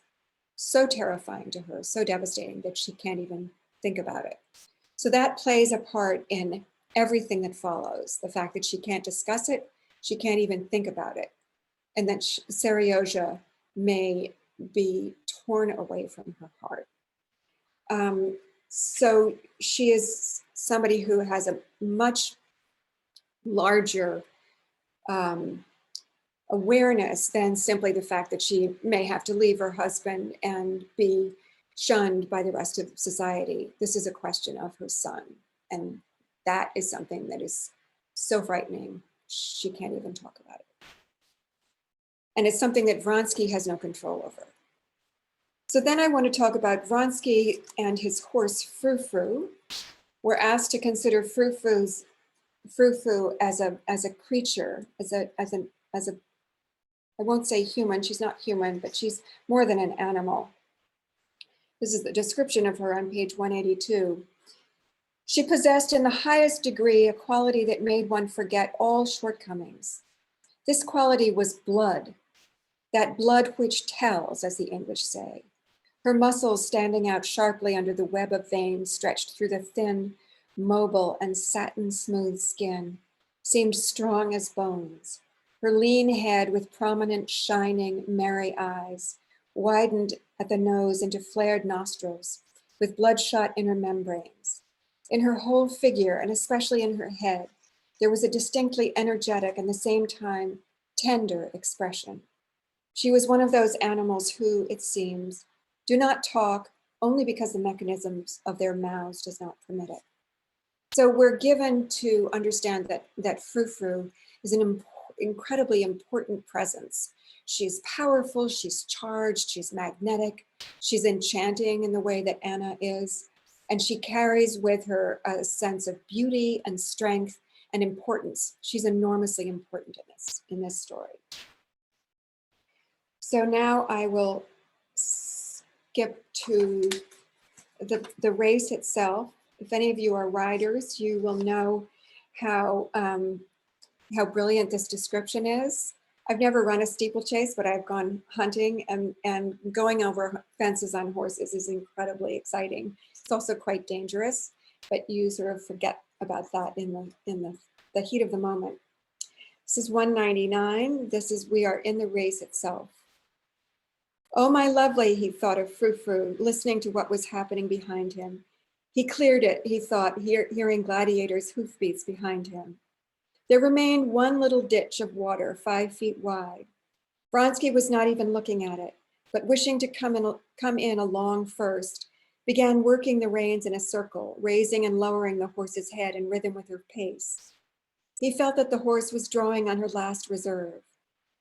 so terrifying to her, so devastating that she can't even think about it. So that plays a part in everything that follows. The fact that she can't discuss it, she can't even think about it. And that Seryozha may be torn away from her heart. So she is somebody who has a much larger awareness than simply the fact that she may have to leave her husband and be shunned by the rest of society. This is a question of her son. And that is something that is so frightening, she can't even talk about it. And it's something that Vronsky has no control over. So then I want to talk about Vronsky and his horse Frou-Frou. We're asked to consider Frou-Frou as a creature, as a I won't say human, she's not human, but she's more than an animal. This is the description of her on page 182. She possessed in the highest degree a quality that made one forget all shortcomings. This quality was blood, that blood which tells, as the English say. Her muscles standing out sharply under the web of veins stretched through the thin, mobile, and satin-smooth skin, seemed strong as bones. Her lean head with prominent, shining, merry eyes, widened at the nose into flared nostrils, with bloodshot inner membranes. In her whole figure, and especially in her head, there was a distinctly energetic and at the same time tender expression. She was one of those animals who, it seems, do not talk only because the mechanisms of their mouths does not permit it. So we're given to understand that Frou-Frou is an incredibly important presence. She's powerful, she's charged, she's magnetic, she's enchanting in the way that Anna is, and she carries with her a sense of beauty and strength and importance. She's enormously important in this story. So now I will skip to the race itself. If any of you are riders, you will know how brilliant this description is. I've never run a steeplechase, but I've gone hunting, and going over fences on horses is incredibly exciting. It's also quite dangerous, but you sort of forget about that in the heat of the moment. This is 199. We are in the race itself. Oh, my lovely, he thought of Frou-Frou, listening to what was happening behind him. He cleared it, he thought, hearing gladiators' hoofbeats behind him. There remained one little ditch of water 5 feet wide. Vronsky was not even looking at it, but wishing to come in along first, began working the reins in a circle, raising and lowering the horse's head in rhythm with her pace. He felt that the horse was drawing on her last reserve.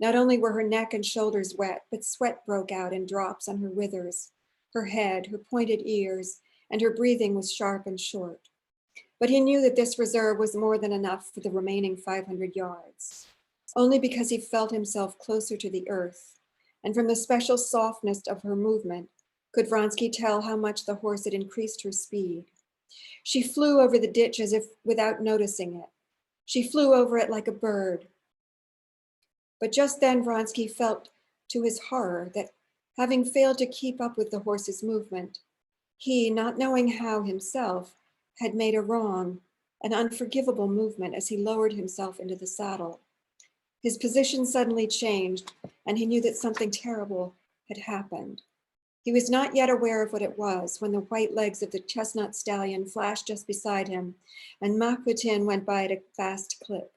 Not only were her neck and shoulders wet, but sweat broke out in drops on her withers, her head, her pointed ears, and her breathing was sharp and short. But he knew that this reserve was more than enough for the remaining 500 yards, only because he felt himself closer to the earth, and from the special softness of her movement, could Vronsky tell how much the horse had increased her speed. She flew over the ditch as if without noticing it. She flew over it like a bird. But just then Vronsky felt to his horror that, having failed to keep up with the horse's movement, he, not knowing how himself, had made a wrong, an unforgivable movement as he lowered himself into the saddle. His position suddenly changed, and he knew that something terrible had happened. He was not yet aware of what it was when the white legs of the chestnut stallion flashed just beside him, and Makhvatin went by at a fast clip.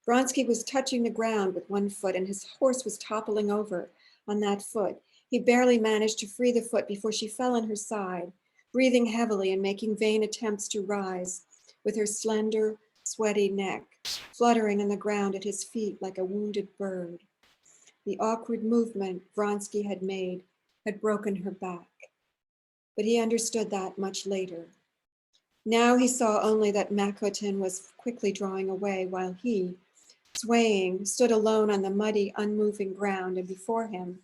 Vronsky was touching the ground with one foot, and his horse was toppling over on that foot. He barely managed to free the foot before she fell on her side, breathing heavily and making vain attempts to rise, with her slender, sweaty neck fluttering on the ground at his feet like a wounded bird. The awkward movement Vronsky had made had broken her back, but he understood that much later. Now he saw only that Makhvatin was quickly drawing away while he, swaying, stood alone on the muddy, unmoving ground, and before him,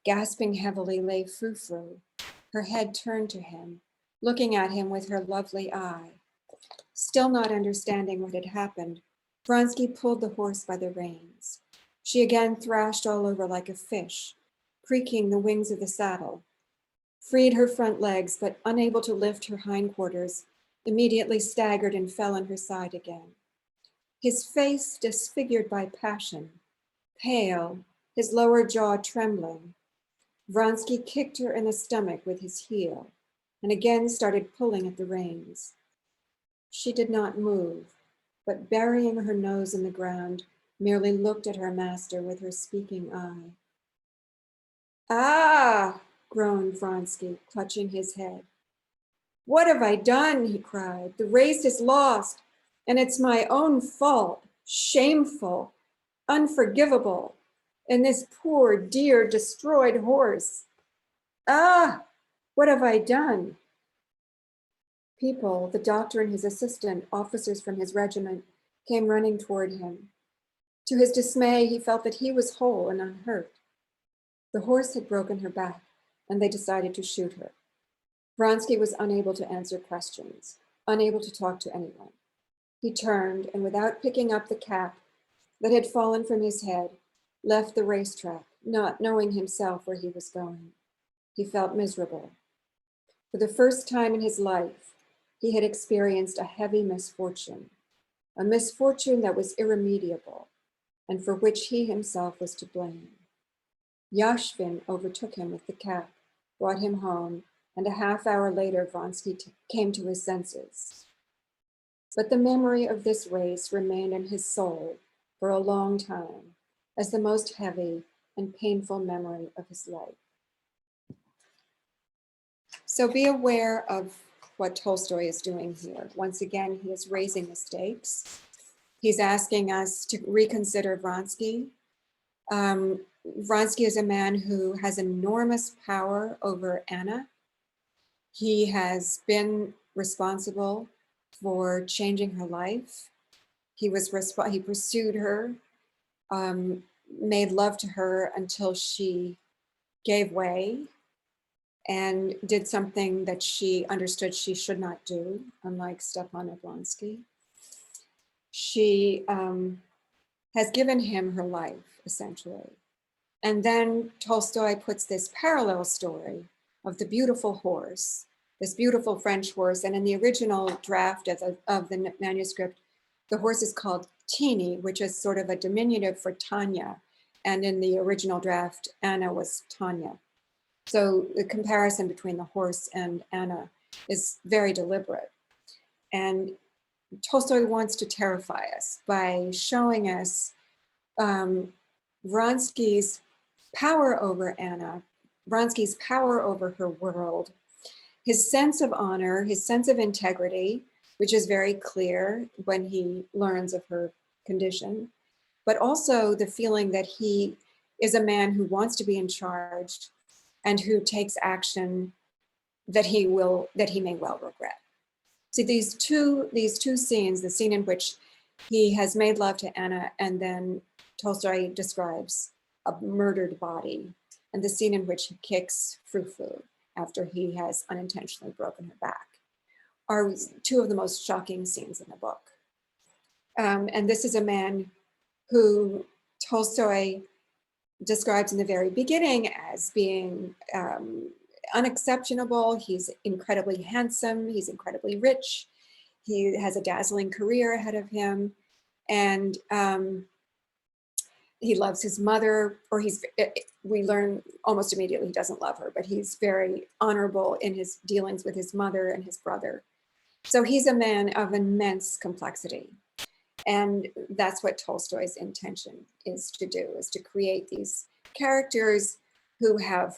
gasping heavily, lay Frou-Frou, her head turned to him, looking at him with her lovely eye. Still not understanding what had happened, Vronsky pulled the horse by the reins. She again thrashed all over like a fish, creaking the wings of the saddle, freed her front legs, but unable to lift her hindquarters, immediately staggered and fell on her side again. His face disfigured by passion, pale, his lower jaw trembling, Vronsky kicked her in the stomach with his heel and again started pulling at the reins. She did not move, but burying her nose in the ground, merely looked at her master with her speaking eye. Ah, groaned Vronsky, clutching his head. What have I done? He cried. The race is lost, and it's my own fault. Shameful, unforgivable. And this poor, dear, destroyed horse. Ah, what have I done? People, the doctor and his assistant, officers from his regiment, came running toward him. To his dismay, he felt that he was whole and unhurt. The horse had broken her back, and they decided to shoot her. Vronsky was unable to answer questions, unable to talk to anyone. He turned and without picking up the cap that had fallen from his head, left the racetrack, not knowing himself where he was going. He felt miserable. For the first time in his life, he had experienced a heavy misfortune, a misfortune that was irremediable and for which he himself was to blame. Yashvin overtook him with the cap, brought him home, and a half hour later, Vronsky came to his senses. But the memory of this race remained in his soul for a long time as the most heavy and painful memory of his life. So be aware of what Tolstoy is doing here. Once again, he is raising the stakes. He's asking us to reconsider Vronsky. Vronsky is a man who has enormous power over Anna. He has been responsible for changing her life. He pursued her, made love to her until she gave way and did something that she understood she should not do, unlike Stepan Oblonsky. She has given him her life, essentially. And then Tolstoy puts this parallel story of the beautiful horse, this beautiful French horse. And in the original draft of the manuscript, the horse is called Tini, which is sort of a diminutive for Tanya. And in the original draft, Anna was Tanya. So the comparison between the horse and Anna is very deliberate. And Tolstoy wants to terrify us by showing us Vronsky's power over Anna, Vronsky's power over her world, his sense of honor, his sense of integrity, which is very clear when he learns of her condition, but also the feeling that he is a man who wants to be in charge and who takes action that he may well regret. See, these two scenes, the scene in which he has made love to Anna and then Tolstoy describes a murdered body, and the scene in which he kicks Frou-Frou after he has unintentionally broken her back, are two of the most shocking scenes in the book. And this is a man who Tolstoy describes in the very beginning as being unexceptionable. He's incredibly handsome, he's incredibly rich, he has a dazzling career ahead of him, and he loves his mother, or we learn almost immediately he doesn't love her, but he's very honorable in his dealings with his mother and his brother. So he's a man of immense complexity. And that's what Tolstoy's intention is to do, is to create these characters who have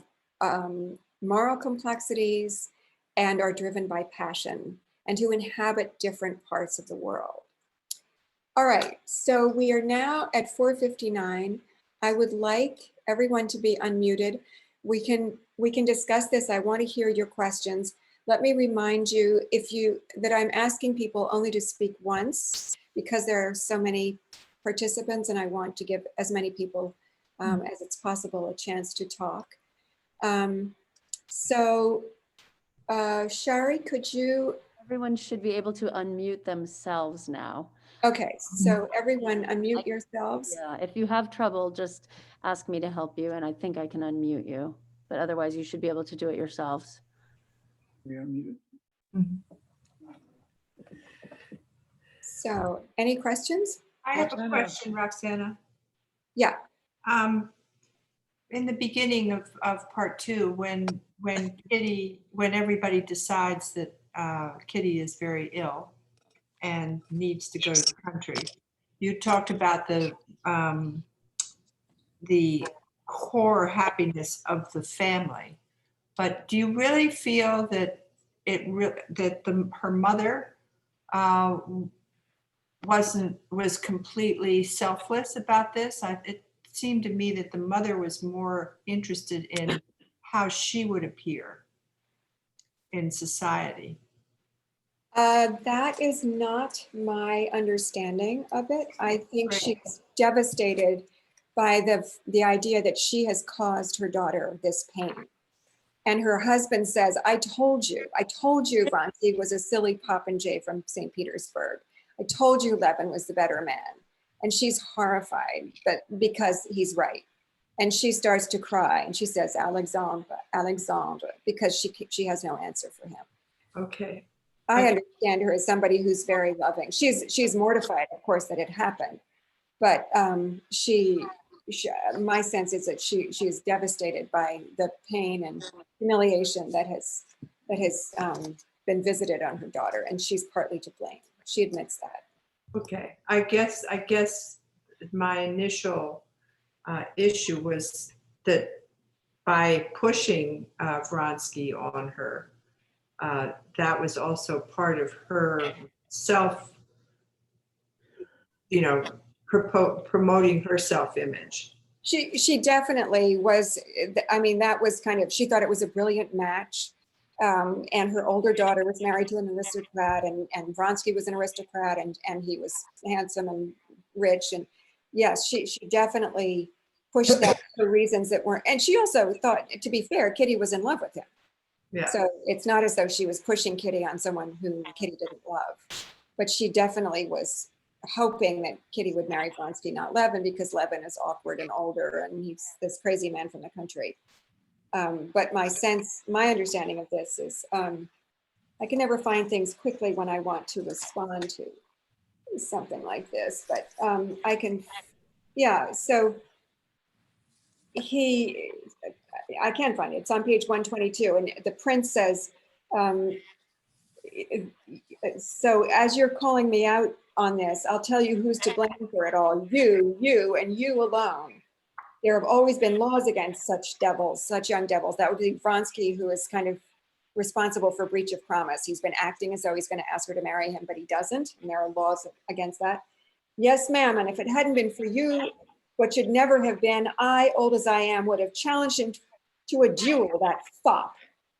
moral complexities and are driven by passion and who inhabit different parts of the world. All right, so we are now at 4:59. I would like everyone to be unmuted. We can discuss this. I want to hear your questions. Let me remind you that I'm asking people only to speak once because there are so many participants and I want to give as many people as it's possible a chance to talk. Shari, could you? Everyone should be able to unmute themselves now. Okay, so everyone unmute yourselves. Yeah, if you have trouble, just ask me to help you and I think I can unmute you, but otherwise you should be able to do it yourselves. We are muted. So any questions? I have a Roxana. question, Roxana. Yeah. In the beginning of part 2, when everybody decides that Kitty is very ill and needs to go to the country, you talked about the core happiness of the family. But do you really feel that her mother was completely selfless about this? It seemed to me that the mother was more interested in how she would appear in society. That is not my understanding of it. I think she's devastated by the idea that she has caused her daughter this pain. And her husband says, I told you Vronsky was a silly popinjay from St. Petersburg. I told you Levin was the better man. And she's horrified, but because he's right. And she starts to cry and she says, Alexandre, because she has no answer for him. Okay. I Okay. understand her as somebody who's very loving. She's mortified, of course, that it happened, but my sense is that she is devastated by the pain and humiliation that has been visited on her daughter, and she's partly to blame. She admits that. Okay. I guess my initial issue was that by pushing Vronsky on her, that was also part of her self, promoting her self-image. She definitely was. I mean, that was kind of, she thought it was a brilliant match. And her older daughter was married to an aristocrat, and Vronsky was an aristocrat, and he was handsome and rich. And yes, she definitely pushed that for reasons that weren't. And she also thought, to be fair, Kitty was in love with him. Yeah. So it's not as though she was pushing Kitty on someone who Kitty didn't love. But she definitely was hoping that Kitty would marry Vronsky, not Levin, because Levin is awkward and older, and he's this crazy man from the country. But my understanding of this is I can never find things quickly when I want to respond to something like this, but I can, yeah, so I can find it. It's on page 122, and the prince says, so as you're calling me out on this, I'll tell you who's to blame for it all. You, and you alone. There have always been laws against such devils, such young devils. That would be Vronsky, who is kind of responsible for breach of promise. He's been acting as though he's going to ask her to marry him, but he doesn't, and there are laws against that. Yes, ma'am, and if it hadn't been for you, what should never have been, I, old as I am, would have challenged him to a duel, that fop.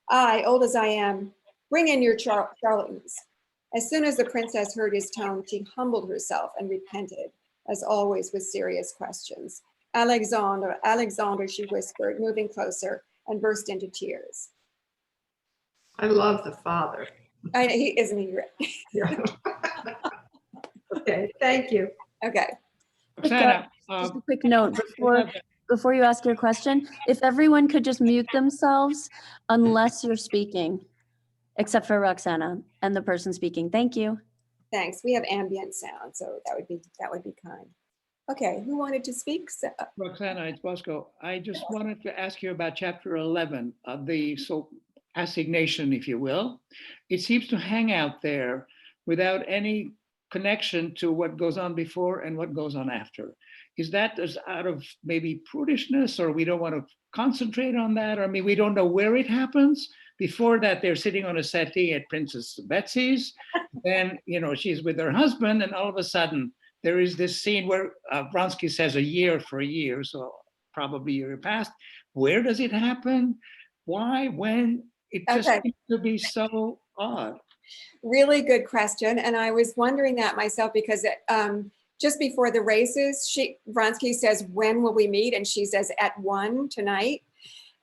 I, old as I am, bring in your charlatans. As soon as the princess heard his tone, she humbled herself and repented, as always with serious questions. Alexandre, Alexandre, she whispered, moving closer, and burst into tears. I love the father. Isn't he? Yeah. Okay, thank you. Okay. Roxana, just a quick note before you ask your question. If everyone could just mute themselves unless you're speaking, except for Roxana and the person speaking. Thank you. Thanks. We have ambient sound, so that would be kind. Okay, who wanted to speak? Roxana, it's Bosco. I just wanted to ask you about chapter 11, the assignation, if you will. It seems to hang out there without any connection to what goes on before and what goes on after. Is that as out of maybe prudishness, or we don't want to concentrate on that? Or I mean, we don't know where it happens. Before that, they're sitting on a settee at Princess Betsy's. Then, she's with her husband, and all of a sudden, there is this scene where Vronsky says a year for a year, so probably a year passed. Where does it happen? Why? When? It just seems to be so odd. Really good question. And I was wondering that myself, because just before the races, Vronsky says, when will we meet? And she says, at 1 tonight.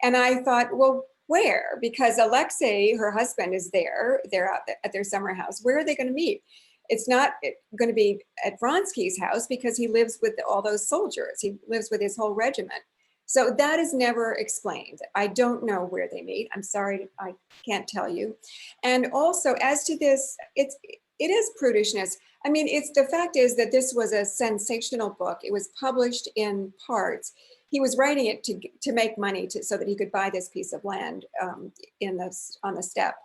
And I thought, well, where? Because Alexei, her husband, is there. They're out at their summer house. Where are they going to meet? It's not going to be at Vronsky's house, because he lives with all those soldiers. He lives with his whole regiment. So that is never explained. I don't know where they meet. I'm sorry, I can't tell you. And also, as to this, it is prudishness. I mean, the fact is that this was a sensational book. It was published in parts. He was writing it to make money so that he could buy this piece of land on the steppe.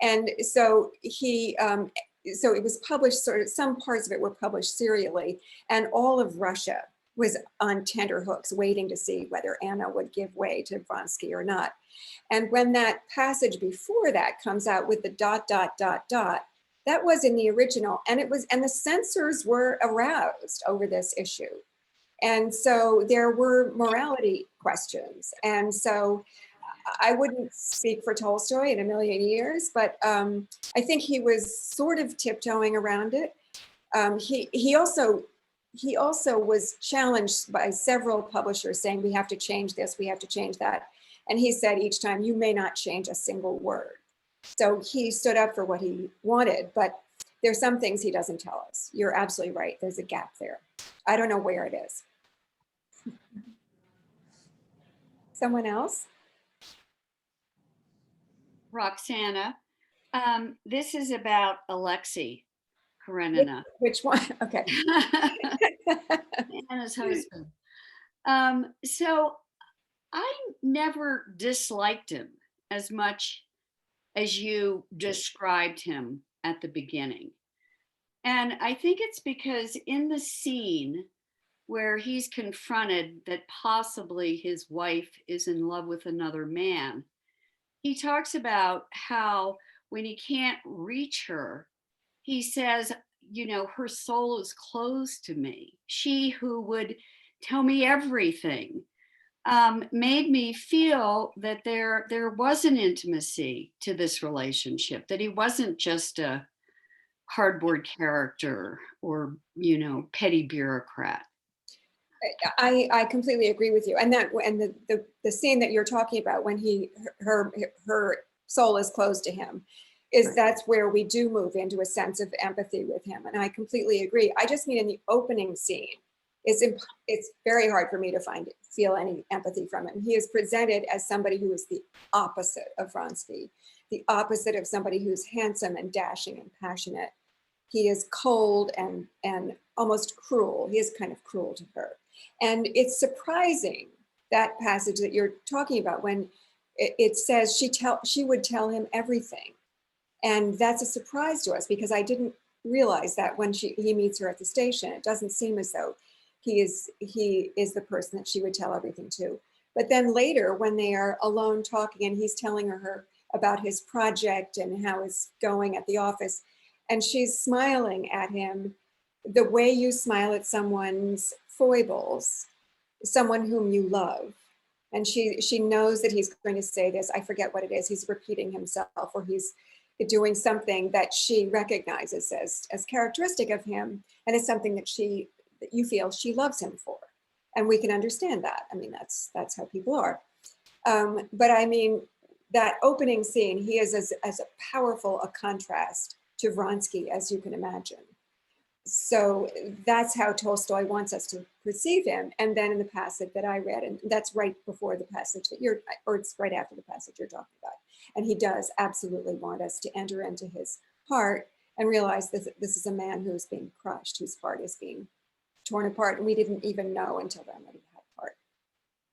And so so it was published, sort of, some parts of it were published serially, and all of Russia was on tenterhooks waiting to see whether Anna would give way to Vronsky or not. And when that passage before that comes out with the ... that was in the original, and the censors were aroused over this issue. And so there were morality questions. And so I wouldn't speak for Tolstoy in a million years, but I think he was sort of tiptoeing around it. He also was challenged by several publishers saying, we have to change this, we have to change that. And he said each time, you may not change a single word. So he stood up for what he wanted, but there's some things he doesn't tell us. You're absolutely right. There's a gap there. I don't know where it is. Someone else? Roxana, this is about Alexei, Karenina. Which one? Okay. Anna's husband. So I never disliked him as much as you described him at the beginning. And I think it's because in the scene where he's confronted that possibly his wife is in love with another man, he talks about how when he can't reach her, he says, you know, her soul is closed to me. She who would tell me everything, made me feel that there was an intimacy to this relationship, that he wasn't just a cardboard character or, you know, petty bureaucrat. I completely agree with you. And the scene that you're talking about when her soul is closed to him is that's where we do move into a sense of empathy with him. And I completely agree. I just mean in the opening scene, it's very hard for me to feel any empathy from him. He is presented as somebody who is the opposite of Vronsky, the opposite of somebody who's handsome and dashing and passionate. He is cold and almost cruel. He is kind of cruel to her. And it's surprising, that passage that you're talking about, when it says she would tell him everything. And that's a surprise to us because I didn't realize that when he meets her at the station. It doesn't seem as though he is the person that she would tell everything to. But then later, when they are alone talking and he's telling her about his project and how it's going at the office, and she's smiling at him the way you smile at someone's foibles, someone whom you love. And she knows that he's going to say this, I forget what it is, he's repeating himself, or he's doing something that she recognizes as characteristic of him, and it's something that you feel she loves him for. And we can understand that. I mean, that's how people are. But I mean, that opening scene, he is as powerful a contrast to Vronsky as you can imagine. So that's how Tolstoy wants us to perceive him. And then in the passage that I read, and that's right before the passage that or it's right after the passage you're talking about. And he does absolutely want us to enter into his heart and realize that this is a man who is being crushed, whose heart is being torn apart. And we didn't even know until then that he had heart.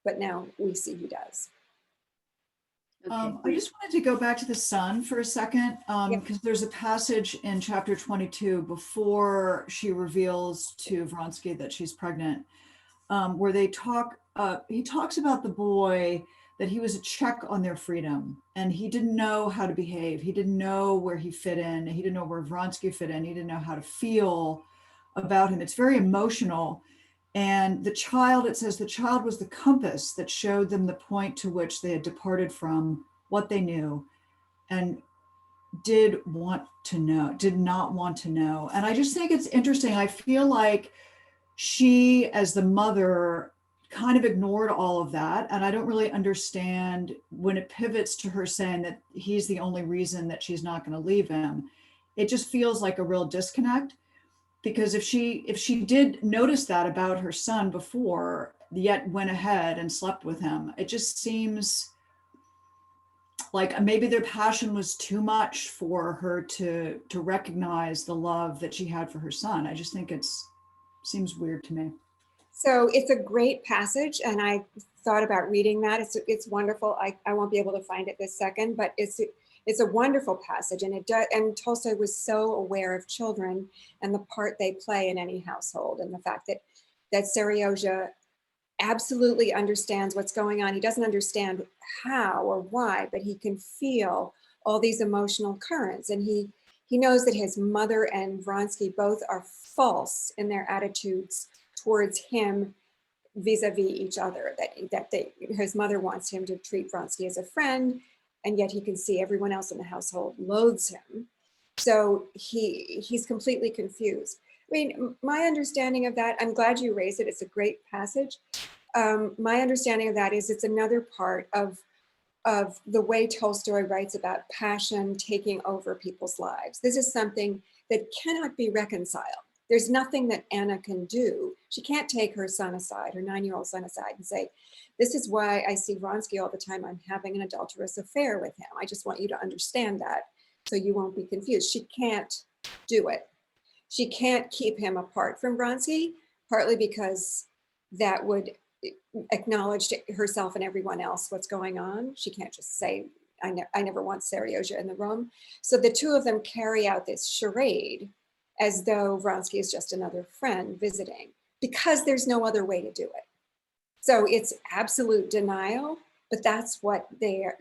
But now we see he does. I just wanted to go back to the son for a second, because there's a passage in chapter 22 before she reveals to Vronsky that she's pregnant, where he talks about the boy, that he was a check on their freedom, and he didn't know how to behave. He didn't know where he fit in. He didn't know where Vronsky fit in. He didn't know how to feel about him. It's very emotional. And the child, it says the child was the compass that showed them the point to which they had departed from what they knew and did not want to know. And I just think it's interesting. I feel like she, as the mother, kind of ignored all of that. And I don't really understand when it pivots to her saying that he's the only reason that she's not going to leave him. It just feels like a real disconnect. Because if she did notice that about her son before, yet went ahead and slept with him, it just seems like maybe their passion was too much for her to recognize the love that she had for her son. I just think seems weird to me. So it's a great passage, and I thought about reading that. It's wonderful. I won't be able to find it this second, but it's a wonderful passage, and and Tolstoy was so aware of children and the part they play in any household, and the fact that Seryozha absolutely understands what's going on. He doesn't understand how or why, but he can feel all these emotional currents, and he knows that his mother and Vronsky both are false in their attitudes towards him vis-a-vis each other, his mother wants him to treat Vronsky as a friend, and yet he can see everyone else in the household loathes him. So he's completely confused. I mean, my understanding of that, I'm glad you raised it, it's a great passage. My understanding of that is it's another part of of the way Tolstoy writes about passion taking over people's lives. This is something that cannot be reconciled. There's nothing that Anna can do. She can't take her son aside, her 9-year-old son aside, and say, this is why I see Vronsky all the time. I'm having an adulterous affair with him. I just want you to understand that so you won't be confused. She can't do it. She can't keep him apart from Vronsky, partly because that would acknowledge to herself and everyone else what's going on. She can't just say, I never want Seryozha in the room. So the two of them carry out this charade as though Vronsky is just another friend visiting, because there's no other way to do it. So it's absolute denial, but that's what their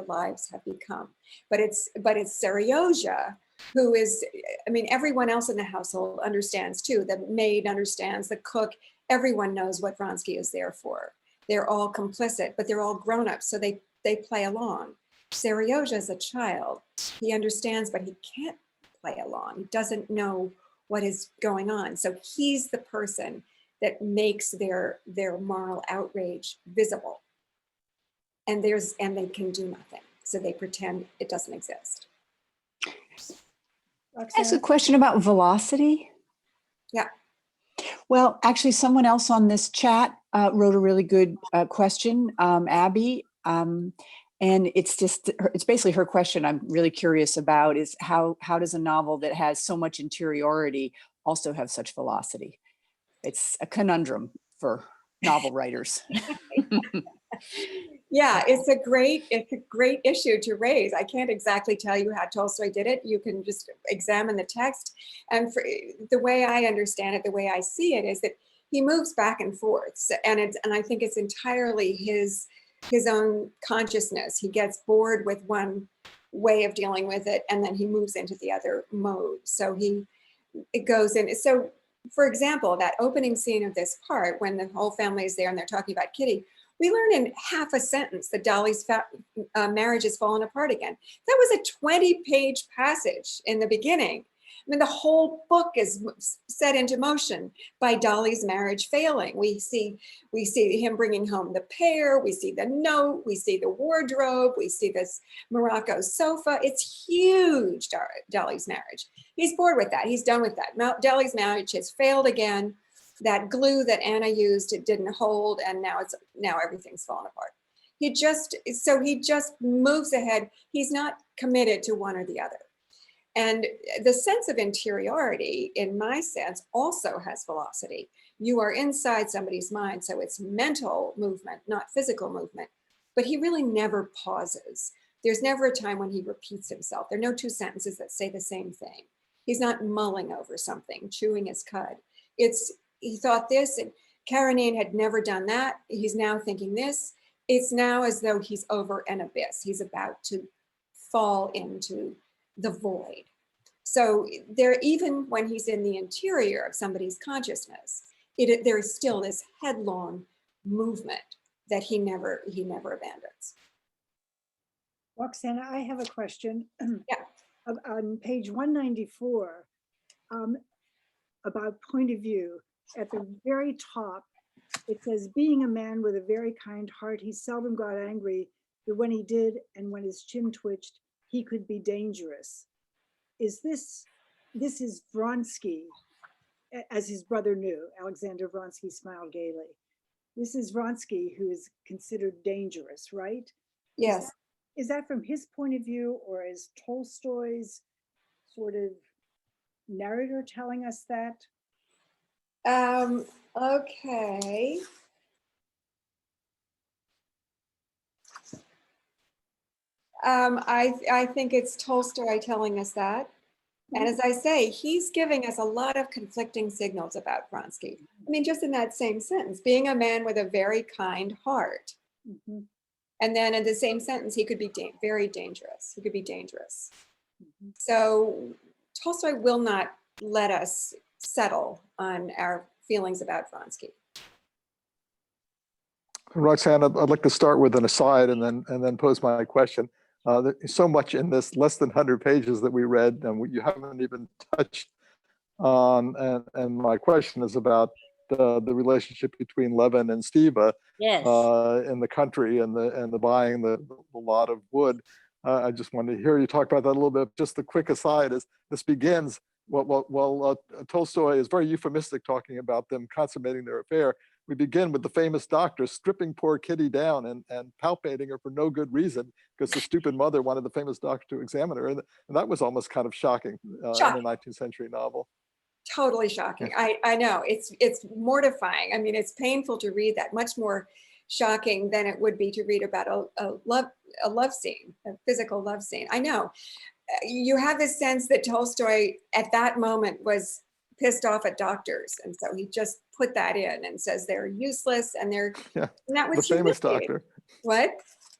lives have become. But it's Seryozha who is, I mean, everyone else in the household understands too. The maid understands, the cook, everyone knows what Vronsky is there for. They're all complicit, but they're all grown-ups, so they play along. Seryozha is a child. He understands, but he can't play along. He doesn't know what is going on. So he's the person that makes their moral outrage visible. And they can do nothing. So they pretend it doesn't exist. Ask a question about velocity. Yeah. Well, actually, someone else on this chat wrote a really good question, Abby. And it's basically her question I'm really curious about is how does a novel that has so much interiority also have such velocity? It's a conundrum for novel writers. Yeah, it's a great issue to raise. I can't exactly tell you how Tolstoy did it. You can just examine the text. And for the way I understand it, the way I see it is that he moves back and forth. And I think it's entirely his own consciousness. He gets bored with one way of dealing with it, and then he moves into the other mode. So it goes in. So for example, that opening scene of this part, when the whole family is there and they're talking about Kitty, we learn in half a sentence that Dolly's marriage has fallen apart again. That was a 20-page passage in the beginning. I mean, the whole book is set into motion by Dolly's marriage failing. We see him bringing home the pear, we see the note, we see the wardrobe, we see this Morocco sofa. It's huge, Dolly's marriage. He's bored with that. He's done with that. Dolly's marriage has failed again. That glue that Anna used, it didn't hold, and now everything's fallen apart. He just moves ahead. He's not committed to one or the other. And the sense of interiority, in my sense, also has velocity. You are inside somebody's mind, so it's mental movement, not physical movement. But he really never pauses. There's never a time when he repeats himself. There are no two sentences that say the same thing. He's not mulling over something, chewing his cud. He thought this, and Karenina had never done that. He's now thinking this. It's now as though he's over an abyss. He's about to fall into the void. So even when he's in the interior of somebody's consciousness, there is still this headlong movement that he never abandons. Roxana, I have a question. Yeah. On page 194, about point of view, at the very top, it says, being a man with a very kind heart, he seldom got angry, but when he did, and when his chin twitched, he could be dangerous. This is Vronsky, as his brother knew. Alexander Vronsky smiled gaily. This is Vronsky, who is considered dangerous, right? Yes. Is that from his point of view, or is Tolstoy's sort of narrator telling us that? Okay. I think it's Tolstoy telling us that. And as I say, he's giving us a lot of conflicting signals about Vronsky. I mean, just in that same sentence, being a man with a very kind heart. Mm-hmm. And then in the same sentence, he could be very dangerous. He could be dangerous. Mm-hmm. So Tolstoy will not let us settle on our feelings about Vronsky. Roxana, I'd like to start with an aside and then pose my question. There's so much in this less than 100 pages that we read and you haven't even touched on. And my question is about the relationship between Levin and Stiva Yes. in the country and the buying the lot of wood. I just wanted to hear you talk about that a little bit. Just the quick aside is this begins, Tolstoy is very euphemistic talking about them consummating their affair. We begin with the famous doctor stripping poor Kitty down and palpating her for no good reason because the stupid mother wanted the famous doctor to examine her. And that was almost kind of shocking in a 19th century novel. Totally shocking. I know, it's mortifying. I mean, it's painful to read that, much more shocking than it would be to read about a love scene, a physical love scene. I know. You have this sense that Tolstoy at that moment was pissed off at doctors, and so he just put that in and says they're useless and they're not the famous doctor. What?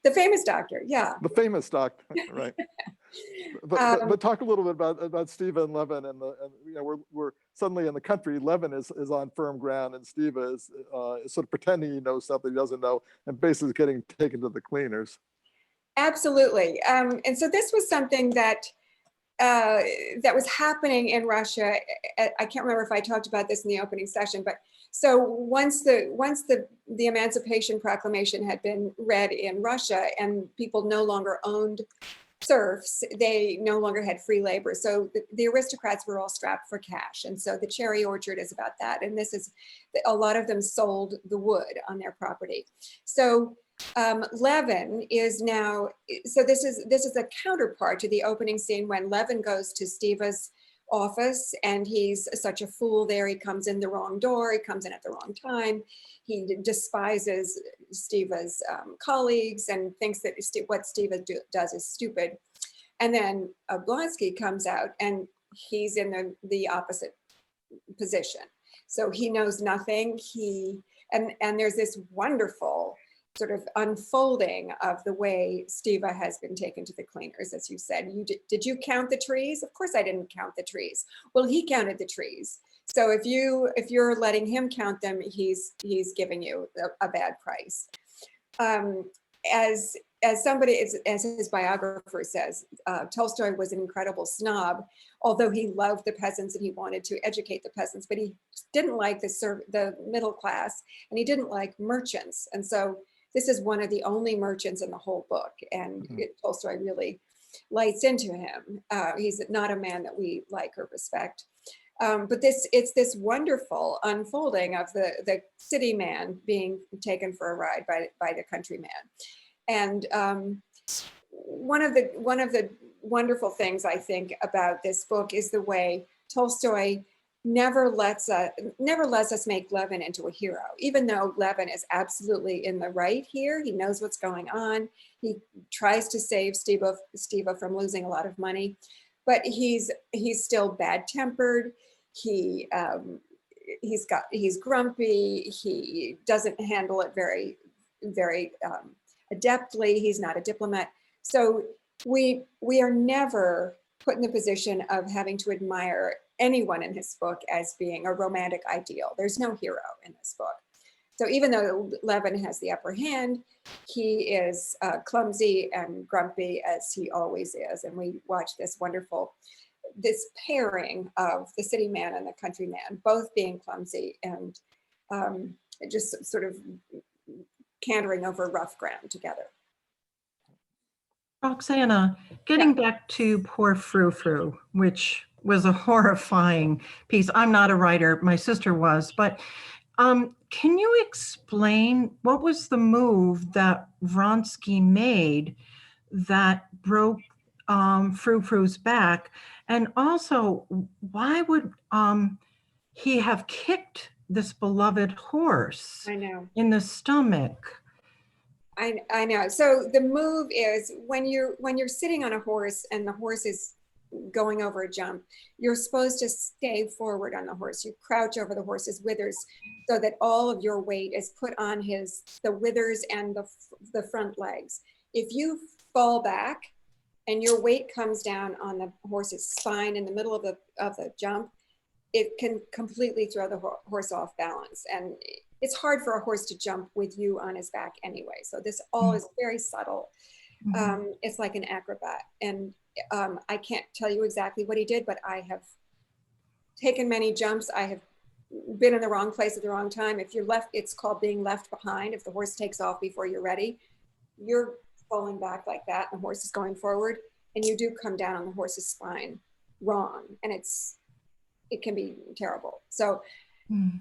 The famous doctor, yeah. The famous doctor, right. But talk a little bit about Stiva and Levin, and we're suddenly in the country. Levin is on firm ground, and Stiva is sort of pretending he knows something he doesn't know, and basically getting taken to the cleaners. Absolutely, and so this was something that was happening in Russia. I can't remember if I talked about this in the opening session, but so once the Emancipation Proclamation had been read in Russia and people no longer owned serfs, they no longer had free labor. So the aristocrats were all strapped for cash. And so the cherry orchard is about that. And this is, a lot of them sold the wood on their property. So Levin is now, so this is a counterpart to the opening scene when Levin goes to Stiva's office and he's such a fool there. He comes in the wrong door, he comes in at the wrong time. He despises Stiva's colleagues and thinks that what Stiva does is stupid. And then Oblonsky comes out and he's in the opposite position. So he knows nothing. And there's this wonderful sort of unfolding of the way Stiva has been taken to the cleaners, as you said. Did you count the trees? Of course I didn't count the trees. Well, he counted the trees. So if you're letting him count them, he's giving you a bad price. As his biographer says, Tolstoy was an incredible snob, although he loved the peasants and he wanted to educate the peasants, but he didn't like the middle class and he didn't like merchants. And so this is one of the only merchants in the whole book, and Tolstoy really lights into him. He's not a man that we like or respect. But it's this wonderful unfolding of the city man being taken for a ride by the country man. And one of the wonderful things I think about this book is the way Tolstoy never lets us make Levin into a hero, even though Levin is absolutely in the right here. He knows what's going on. He tries to save Stiva from losing a lot of money, but he's still bad-tempered. He's grumpy. He doesn't handle it very, very adeptly. He's not a diplomat. So we are never put in the position of having to admire anyone in his book as being a romantic ideal. There's no hero in this book. So even though Levin has the upper hand, he is clumsy and grumpy as he always is. And we watch this pairing of the city man and the country man, both being clumsy and just sort of cantering over rough ground together. Roxana, getting back to Poor Frou Frou, which was a horrifying piece. I'm not a writer, my sister was, but can you explain what was the move that Vronsky made that broke Frou Frou's back? And also, why would he have kicked this beloved horse in the stomach? I know. So the move is when you're sitting on a horse and the horse is going over a jump, you're supposed to stay forward on the horse. You crouch over the horse's withers so that all of your weight is put on the withers and the front legs. If you fall back and your weight comes down on the horse's spine in the middle of the jump, it can completely throw the horse off balance. And it's hard for a horse to jump with you on his back anyway. So this all is very subtle. It's like an acrobat. And I can't tell you exactly what he did, but I have taken many jumps. I have been in the wrong place at the wrong time. If you're left, it's called being left behind. If the horse takes off before you're ready, you're falling back like that, and the horse is going forward, and you do come down on the horse's spine wrong, and it can be terrible. So the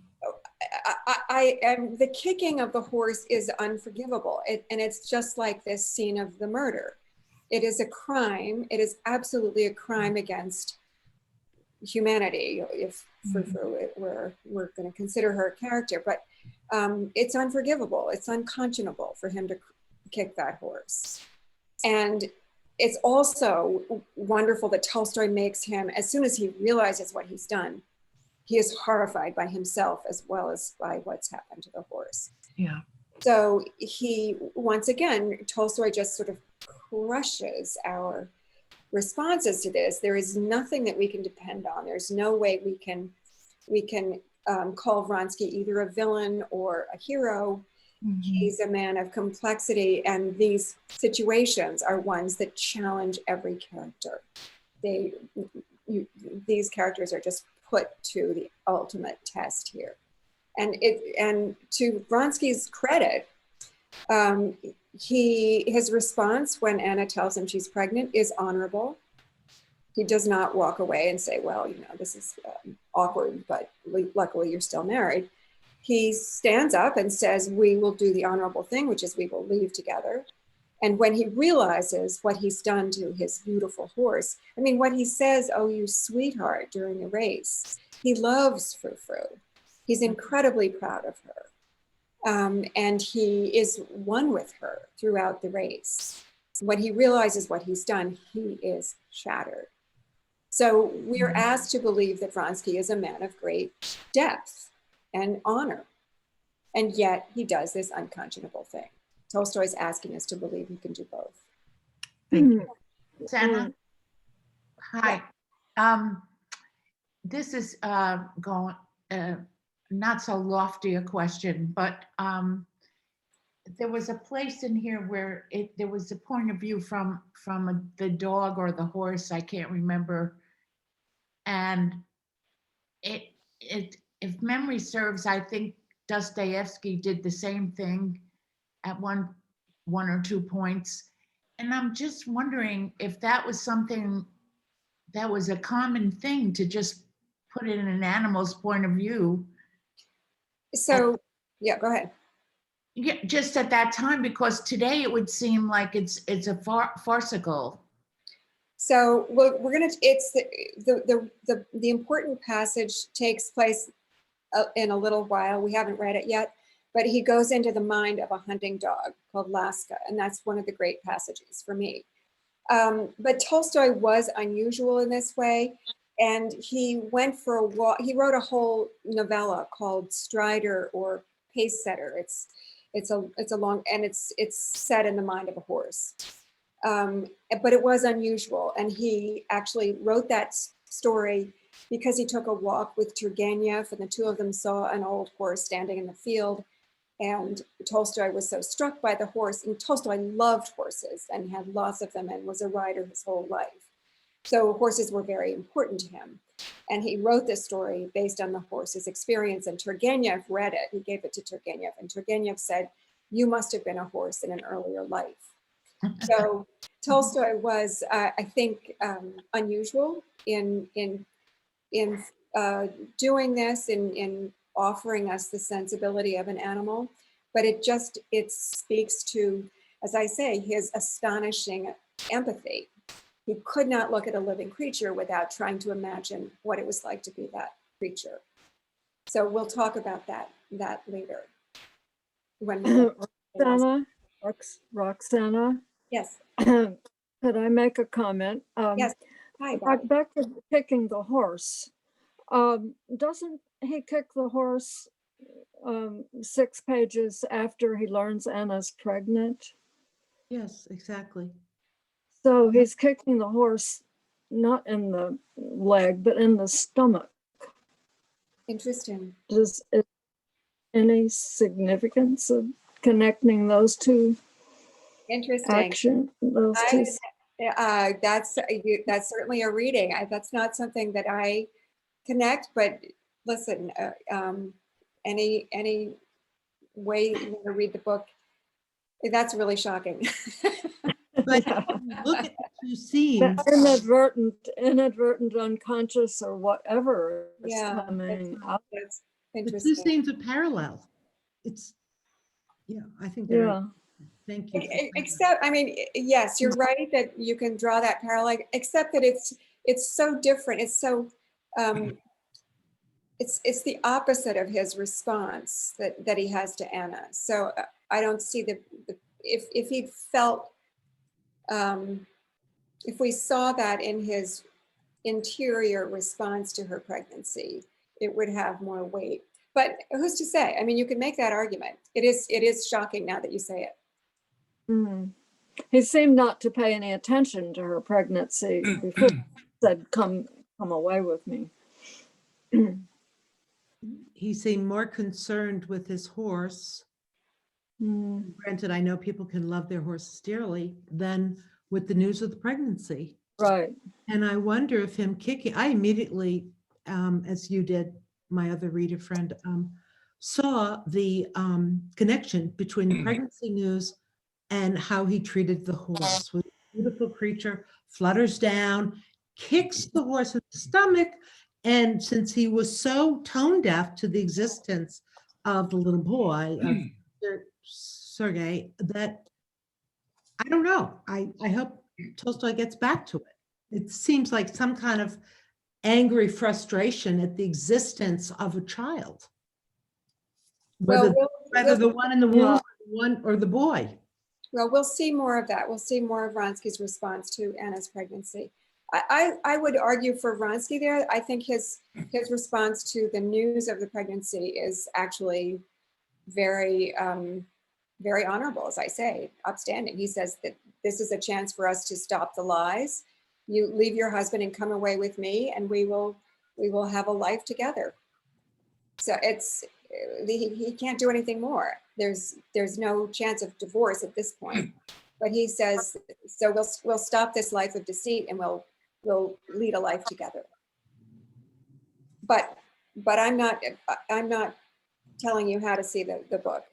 kicking of the horse is unforgivable, and it's just like this scene of the murder. It is a crime. It is absolutely a crime against humanity, if we're going to consider her a character, but it's unforgivable. It's unconscionable for him to kick that horse. And it's also wonderful that Tolstoy makes him, as soon as he realizes what he's done, he is horrified by himself as well as by what's happened to the horse. Yeah. So he, once again, Tolstoy just sort of crushes our responses to this. There is nothing that we can depend on. There's no way we can call Vronsky either a villain or a hero. Mm-hmm. He's a man of complexity, and these situations are ones that challenge every character. These characters are just put to the ultimate test here. And to Vronsky's credit, his response when Anna tells him she's pregnant is honorable. He does not walk away and say, well, this is awkward, but luckily you're still married. He stands up and says, we will do the honorable thing, which is we will leave together. And when he realizes what he's done to his beautiful horse, I mean, what he says, oh, you sweetheart, during the race, he loves Frou Frou. He's incredibly proud of her. And he is one with her throughout the race. When he realizes what he's done, he is shattered. So we are asked to believe that Vronsky is a man of great depth and honor. And yet he does this unconscionable thing. Tolstoy's asking us to believe he can do both. Thank you. Roxana? Hi. This is going not so lofty a question, but there was a place in here where there was a point of view from the dog or the horse, I can't remember. And if memory serves, I think Dostoevsky did the same thing at one or two points. And I'm just wondering if that was something that was a common thing to just put it in an animal's point of view. So, yeah, go ahead. Yeah, just at that time, because today it would seem like it's a farcical. So we're gonna. It's the important passage takes place in a little while. We haven't read it yet, but he goes into the mind of a hunting dog called Laska, and that's one of the great passages for me. But Tolstoy was unusual in this way, and he went for a walk. He wrote a whole novella called Strider or Pace Setter. It's a long, and it's set in the mind of a horse. But it was unusual, and he actually wrote that story because he took a walk with Turgenev, and the two of them saw an old horse standing in the field, and Tolstoy was so struck by the horse, and Tolstoy loved horses and had lots of them and was a rider his whole life. So horses were very important to him. And he wrote this story based on the horse's experience, and Turgenev read it. He gave it to Turgenev, and Turgenev said, you must have been a horse in an earlier life. So Tolstoy was, I think, unusual in doing this, in offering us the sensibility of an animal, but it speaks to, as I say, his astonishing empathy. He could not look at a living creature without trying to imagine what it was like to be that creature. So we'll talk about that later. Roxana? Yes. Could I make a comment? Yes. Hi, Bobby. Back to kicking the horse. Doesn't he kick the horse 6 pages after he learns Anna's pregnant? Yes, exactly. So he's kicking the horse not in the leg, but in the stomach. Interesting. Is any significance of connecting those two? Interesting. Action. Those two. That's certainly a reading. That's not something that I connect, but listen, any way you want to read the book, that's really shocking. But Yeah. look at the two scenes. Inadvertent, unconscious, or whatever is Yeah, coming out. that's The two interesting. scenes are parallel. It's, yeah, I think they're, Yeah. thank you. Except, I mean, yes, you're right that you can draw that parallel, except that it's so different. It's so, it's the opposite of his response that he has to Anna. So I don't see if he felt, if we saw that in his interior response to her pregnancy, it would have more weight. But who's to say? I mean, you can make that argument. It is shocking now that you say it. Mhm. He seemed not to pay any attention to her pregnancy before he said, come away with me. He seemed more concerned with his horse. Granted, I know people can love their horses dearly, than with the news of the pregnancy. Right. And I wonder if him kicking, I immediately, as you did, my other reader friend, saw the connection between the pregnancy news and how he treated the horse. With a beautiful creature, flutters down, kicks the horse in the stomach. And since he was so tone deaf to the existence of the little boy, Sergei, that I don't know. I hope Tolstoy gets back to it. It seems like some kind of angry frustration at the existence of a child. Whether, Well, the one in the womb, one or the boy. Well, we'll see more of that. We'll see more of Vronsky's response to Anna's pregnancy. I would argue for Vronsky there. I think his response to the news of the pregnancy is actually very, very honorable, as I say, upstanding. He says that this is a chance for us to stop the lies. You leave your husband and come away with me, and we will have a life together. So he can't do anything more. There's no chance of divorce at this point. But he says, so we'll stop this life of deceit and we'll lead a life together. But I'm not telling you how to see the book.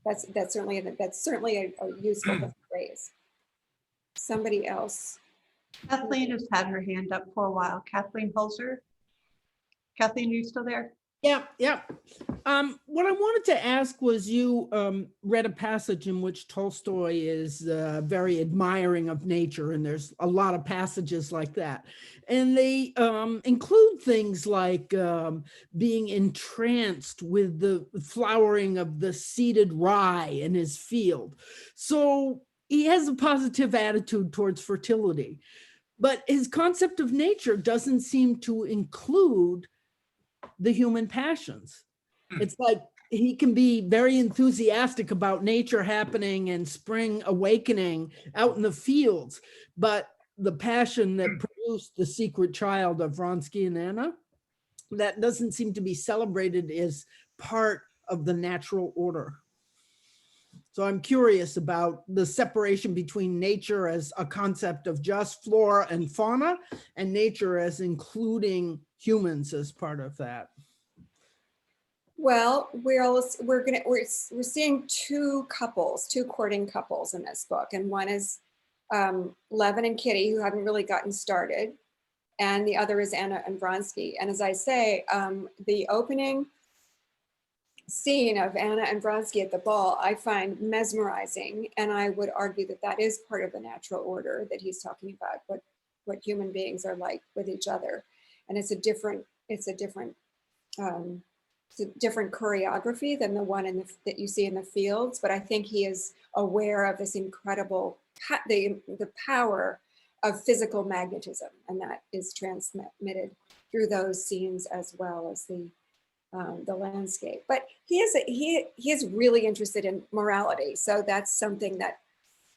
That's certainly a useful phrase. Somebody else. Kathleen has had her hand up for a while. Kathleen Holzer. Kathleen, are you still there? Yeah. What I wanted to ask was, you read a passage in which Tolstoy is very admiring of nature, and there's a lot of passages like that. And they include things like being entranced with the flowering of the seeded rye in his field. So he has a positive attitude towards fertility, but his concept of nature doesn't seem to include the human passions. It's like he can be very enthusiastic about nature happening and spring awakening out in the fields, but the passion that produced the secret child of Vronsky and Anna, that doesn't seem to be celebrated as part of the natural order. So I'm curious about the separation between nature as a concept of just flora and fauna, and nature as including humans as part of that. Well, we're seeing two courting couples in this book, and one is Levin and Kitty, who haven't really gotten started, and the other is Anna and Vronsky. And as I say, the opening scene of Anna and Vronsky at the ball I find mesmerizing, and I would argue that that is part of the natural order that he's talking about, what human beings are like with each other, and it's a different choreography than the one that you see in the fields, but I think he is aware of this incredible, the power of physical magnetism, and that is transmitted through those scenes as well as the landscape. But he is really interested in morality, so that's something that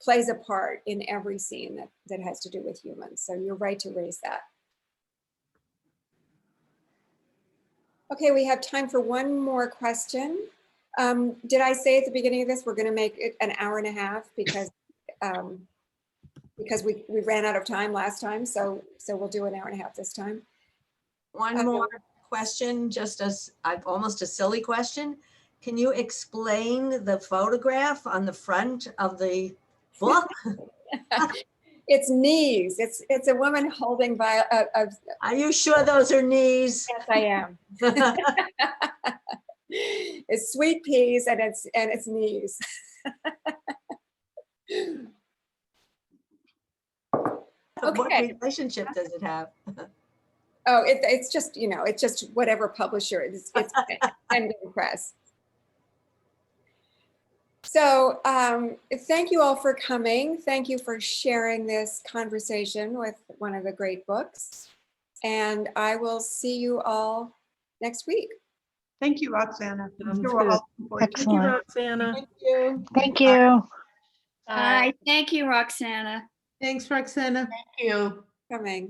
plays a part in every scene that has to do with humans. So you're right to raise that. Okay, we have time for one more question. Did I say at the beginning of this, we're going to make it an hour and a half because we ran out of time last time. So we'll do an hour and a half this time. One more question, just as almost a silly question. Can you explain the photograph on the front of the book? It's knees. It's a woman holding by Are you sure those are knees? Yes, I am. It's sweet peas and it's knees. What relationship does it have? Oh, it's just, it's just whatever publisher it's Penguin Press. So thank you all for coming. Thank you for sharing this conversation with one of the great books. And I will see you all next week. Thank you, Roxana. I'm Sounds sure we're good. all looking forward to Thank you, it. Roxana. Thank you. Thank you. Bye. Thank you, Roxana. Thanks, Roxana. Thank you. Coming.